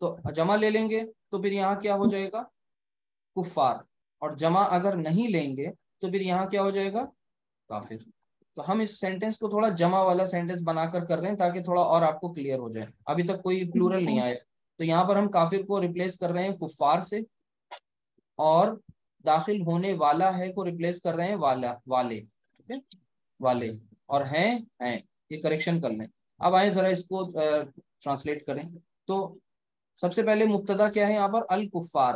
[SPEAKER 1] تو جمع لے لیں گے تو پھر یہاں کیا ہو جائے گا؟ کفار. اور جمع اگر نہیں لیں گے تو پھر یہاں کیا ہو جائے گا؟ کافر. تو ہم اس سینٹنس کو تھوڑا جمع والا سینٹنس بنا کر رہے ہیں تاکہ تھوڑا اور آپ کو کلیئر ہو جائے. ابھی تک کوئی پلورل نہیں آیا. تو یہاں پر ہم کافر کو ریپلیس کر رہے ہیں کفار سے, اور داخل ہونے والا ہے کو ریپلیس کر رہے ہیں والے. ٹھیک ہے, والے. اور ہیں یہ کریکشن کر لیں. اب آئیں ذرا اس کو ٹرانسلیٹ کریں. تو سب سے پہلے مبتدا کیا ہے یہاں پر؟ الکفار.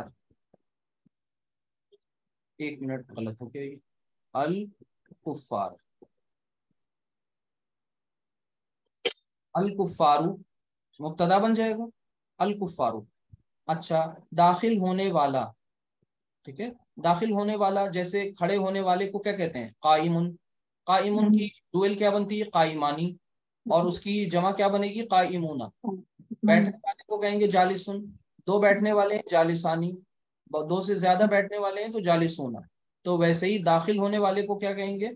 [SPEAKER 1] ایک منٹ, غلط ہو گیا یہ. الکفار, الکفارو مبتدا بن جائے گا الکفارو. اچھا, داخل ہونے والا. ٹھیک ہے, داخل ہونے والا جیسے کھڑے ہونے والے کو کیا کہتے ہیں؟ قائمن. قائمن کی ڈوئل کیا بنتی ہے؟ قائمانی. اور اس کی جمع کیا بنے گی؟ قائمون. بیٹھنے والے کو کہیں گے جالسن. دو بیٹھنے والے ہیں جالسانی. دو سے زیادہ بیٹھنے والے ہیں تو جالسون. تو ویسے ہی داخل ہونے والے کو کیا کہیں گے؟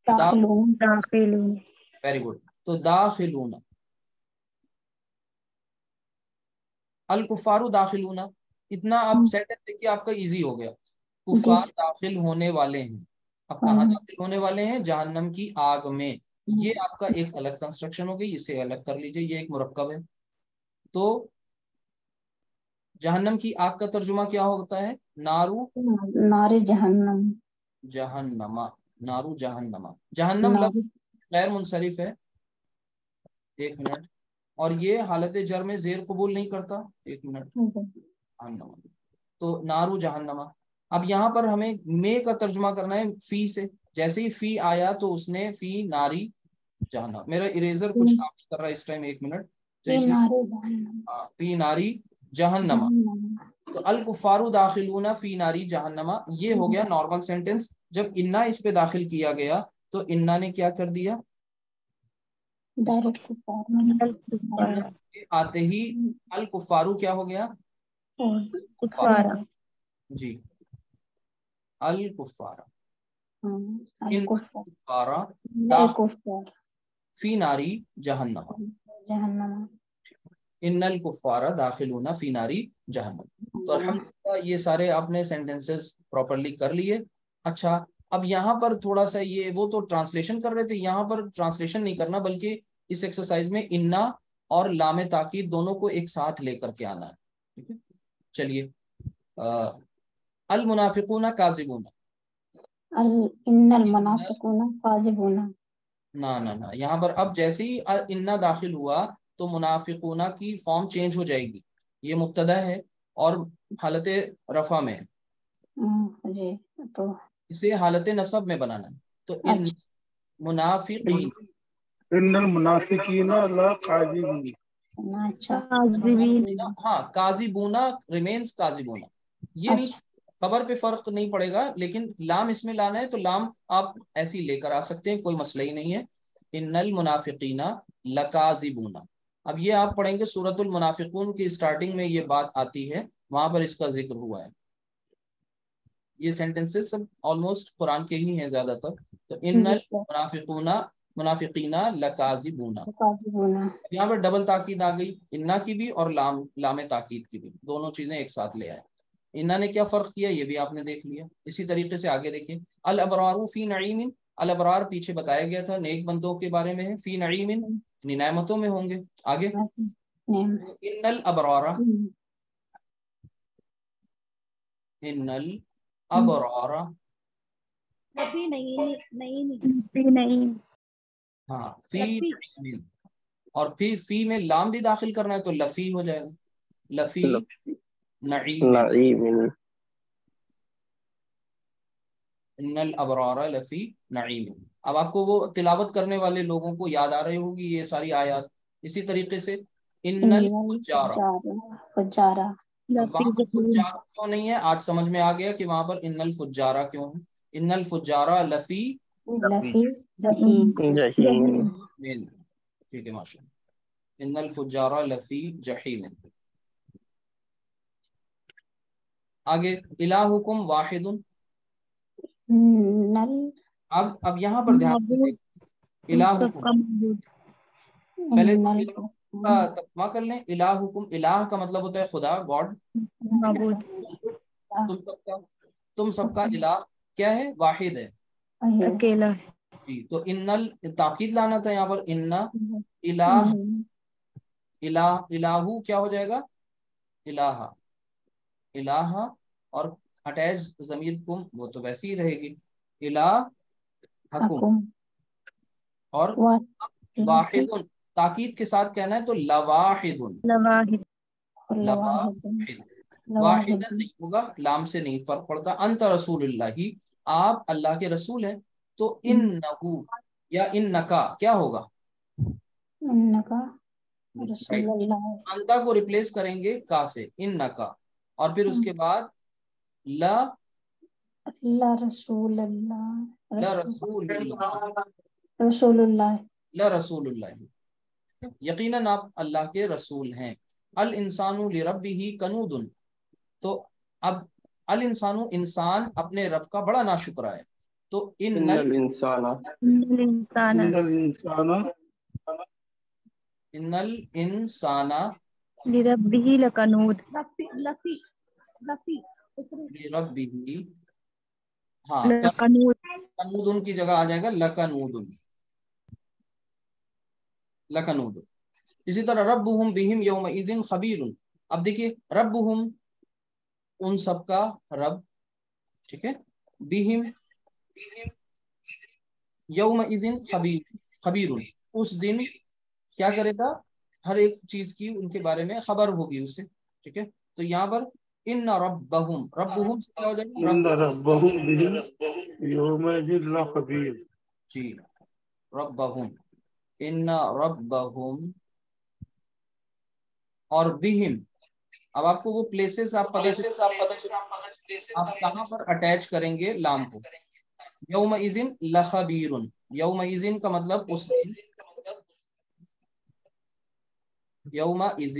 [SPEAKER 3] داخلون.
[SPEAKER 1] Very good. تو داخلون. الکفار داخلون. اتنا آپ سینٹنس دیکھیے آپ کا ایزی ہو گیا. کفار داخل ہونے والے ہیں. اب کہاں داخل ہونے والے ہیں؟ جہنم کی آگ میں. یہ آپ کا ایک الگ کنسٹرکشن ہو گئی, اسے الگ کر لیجئے, یہ ایک مرکب ہے. تو جہنم کی آگ کا ترجمہ کیا ہوتا ہے؟ نارو
[SPEAKER 3] نار جہنم.
[SPEAKER 1] جہنما. نارو جہنما. جہنم لفظ غیر منصرف ہے. ایک منٹ. اور یہ حالت جر میں زیر قبول نہیں کرتا. ایک منٹ. جہنما. تو نارو جہنما. اب یہاں پر ہمیں میں کا ترجمہ کرنا ہے فی سے. جیسے ہی فی آیا تو اس نے فی ناری جہنم. میرا اریزر کچھ کام نہیں کر رہا ہے اس ٹائم, ایک منٹ. تو اس لیے فی ناری جہنما. تو الکفار داخلون فی ناری جہنما, یہ ہو گیا نارمل سینٹنس. جب انا اس پہ داخل کیا گیا تو انا نے کیا کر دیا؟ آتے ہی الکفارو کیا ہو گیا؟ کفار. جی, الکفار. فی ناری جہنم. ان الکفار داخلون فی ناری جہنم. تو الحمدللہ یہ سارے آپ نے سینٹنسز پراپرلی کر لیے. اچھا, اب یہاں پر تھوڑا سا یہ, وہ تو ٹرانسلیشن کر رہے تھے, یہاں پر ٹرانسلیشن نہیں کرنا بلکہ اس ایکسرسائز میں انا اور لام تاکید دونوں کو ایک ساتھ لے کر کے آنا ہے. ٹھیک ہے, چلیے. المنافقون کاذبون.
[SPEAKER 3] ان المنافقون کاذبون.
[SPEAKER 1] نہ یہاں پر اب جیسے ہی انا داخل ہوا تو منافقون کی فارم چینج ہو جائے گی. یہ مبتدا ہے اور حالت رفع میں,
[SPEAKER 3] جی, تو
[SPEAKER 1] اسے حالت نصب میں بنانا ہے. تو ان منافقین,
[SPEAKER 2] ان المنافقین لکاذبون.
[SPEAKER 3] اچھا
[SPEAKER 1] ہاں کاذبونا ریمینز کاذبونا. یہ نہیں, خبر پہ فرق نہیں پڑے گا, لیکن لام اس میں لانا ہے تو لام آپ ایسی لے کر آ سکتے ہیں, کوئی مسئلہ ہی نہیں ہے. ان المنافقین لکاذبون. اب یہ آپ پڑھیں گے سورۃ المنافقون کی اسٹارٹنگ میں یہ بات آتی ہے, وہاں پر اس کا ذکر ہوا ہے. یہ سینٹنسز سب آلموسٹ قرآن کے ہی ہیں زیادہ تر. تو ان المنافقون منافقین لکاذبون. یہاں پر ڈبل تاکید آ گئی, انا کی بھی اور لام تاکید کی بھی, دونوں چیزیں ایک ساتھ لے آئے. انا نے کیا فرق کیا یہ بھی آپ نے دیکھ لیا. اسی طریقے سے آگے دیکھیں, الابرار فی نعیم. الابرار پیچھے بتایا گیا تھا نیک بندوں کے بارے میں ہے, فی نعیم نعمتوں میں ہوں گے. آگے ان الابرار, ان الابرار,
[SPEAKER 3] نہیں
[SPEAKER 1] ہاں فی نعیم. اور پھر فی میں لام بھی داخل کرنا ہے تو لفی ہو جائے گا, لفی نعیم.
[SPEAKER 4] نعیم.
[SPEAKER 1] ان الابرار لفی نعیم. اب آپ کو وہ تلاوت کرنے والے لوگوں کو یاد آ رہی ہوگی یہ ساری آیات. اسی طریقے سے ان الفجار,
[SPEAKER 3] فجارہ.
[SPEAKER 1] وہاں پر فجار کیوں نہیں ہے آج سمجھ میں آ گیا کہ وہاں پر ان الفجارہ کیوں ہے. ان الفجارہ لفی
[SPEAKER 4] جہیم.
[SPEAKER 1] ٹھیک ہے ماشاء اللہ. ان الفجارہ لفی جحیم. آگے الہکم واحد. اب یہاں پر دھیان سے دیکھیں, الہکم پہلے
[SPEAKER 3] إن
[SPEAKER 1] کا ترجمہ کر لیں. الہکم، الہ کا مطلب ہوتا ہے خدا، گاڈ.
[SPEAKER 3] معبود
[SPEAKER 1] تم سب کا الہ کیا ہے؟ واحد ہے.
[SPEAKER 3] اکیلا ہے.
[SPEAKER 1] جی تو تاکید لانا تھا یہاں پر. ان الہو کیا ہو جائے گا؟ الہ. الہ اور اٹیچ ضمیر کم وہ تو ویسی ہی رہے گی. الہ حکم.
[SPEAKER 3] حکم
[SPEAKER 1] اور واحد تاکید کے ساتھ کہنا ہے تو لواحد.
[SPEAKER 3] لواحد
[SPEAKER 1] لواحد. واحد نہیں ہوگا، لام سے نہیں فرق پڑتا. انت رسول اللہ، آپ اللہ کے رسول ہیں. تو انہو یا انکا کیا ہوگا؟
[SPEAKER 3] انکا رسول اللہ.
[SPEAKER 1] انتا کو ریپلیس کریں گے کا سے، انکا، اور پھر اس کے بعد لا
[SPEAKER 3] رسول اللہ.
[SPEAKER 1] لا رسول اللہ.
[SPEAKER 3] رسول اللہ.
[SPEAKER 1] لا رسول اللہ، یقیناً آپ اللہ کے رسول ہیں. الانسان لربہ کنود. تو اب الانسان، انسان اپنے رب کا بڑا ناشکرا ہے. تو
[SPEAKER 4] ان الانسان
[SPEAKER 3] الانسان
[SPEAKER 2] ان الانسان
[SPEAKER 1] ان الانسان
[SPEAKER 3] لربہ لکنود.
[SPEAKER 1] لربہ، ہاں
[SPEAKER 3] لکنود.
[SPEAKER 1] کنود کی جگہ آ جائے گا لکنود. لکنود. اسی طرح ربہم بہم یومئذ خبیر. اب دیکھیے ربہم ان سب کا رب، ٹھیک ہے. بہم یومئذ خبیر، اس دن کیا کرے گا؟ ہر ایک چیز کی ان کے بارے میں خبر ہوگی اسے. ٹھیک ہے. تو یہاں پر ان ربہم سے کیا ہو جائے گا؟
[SPEAKER 2] ان ربهم بهم يومئذ لخبير.
[SPEAKER 1] جی ربہم، ان ربہم اور بہم. اب آپ کو وہ پلیسز آپ کہاں پر اٹیچ کریں گے لام کو؟ یومئذ لخبیر. یومئذ کا مطلب اس دن، یومئذ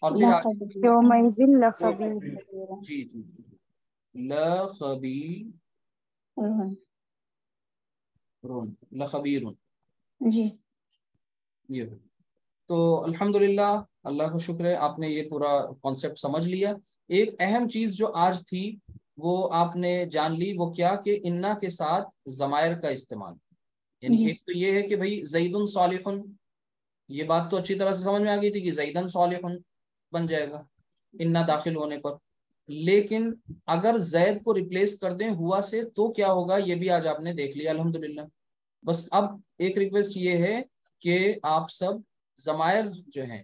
[SPEAKER 1] اور پھر
[SPEAKER 3] یومئذ لخبیر.
[SPEAKER 1] جی جی لخبیر، لخبیر.
[SPEAKER 3] جی
[SPEAKER 1] یہ تو الحمدللہ، اللہ کا شکر ہے آپ نے یہ پورا کانسیپٹ سمجھ لیا. ایک اہم چیز جو آج تھی وہ آپ نے جان لی، وہ کیا کہ انا کے ساتھ ضمائر کا استعمال. یعنی ایک تو یہ ہے کہ بھائی زیدن صالح، یہ بات تو اچھی طرح سے سمجھ میں آ گئی تھی کہ زیدن صالح بن جائے گا انا داخل ہونے پر. لیکن اگر زید کو ریپلیس کر دیں ہوا سے تو کیا ہوگا، یہ بھی آج آپ نے دیکھ لیا الحمدللہ. بس اب ایک ریکویسٹ یہ ہے کہ آپ سب ضمائر جو ہیں،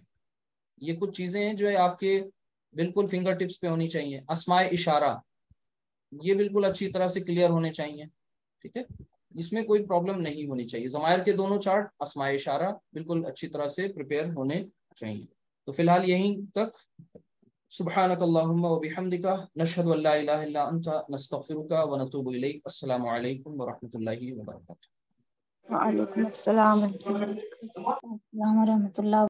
[SPEAKER 1] یہ کچھ چیزیں ہیں جو آپ کے بالکل فنگر ٹپس پہ ہونی چاہیے. اسماء اشارہ یہ بالکل اچھی طرح سے کلیئر ہونے چاہیے. ٹھیک ہے، اس میں کوئی پرابلم نہیں ہونی چاہیے. ضمائر کے دونوں چارٹ اسماء اشارہ بالکل اچھی طرح سے پریپیئر ہونے چاہیے. تو فی الحال یہیں تک. سبحانک اللہم و بحمدک، نشہد ان لا الہ الا انت، نستغفرک و نتوب الیک. السلام علیکم ورحمۃ اللہ وبرکاتہ.
[SPEAKER 3] وعلیکم السلام ورحمۃ اللہ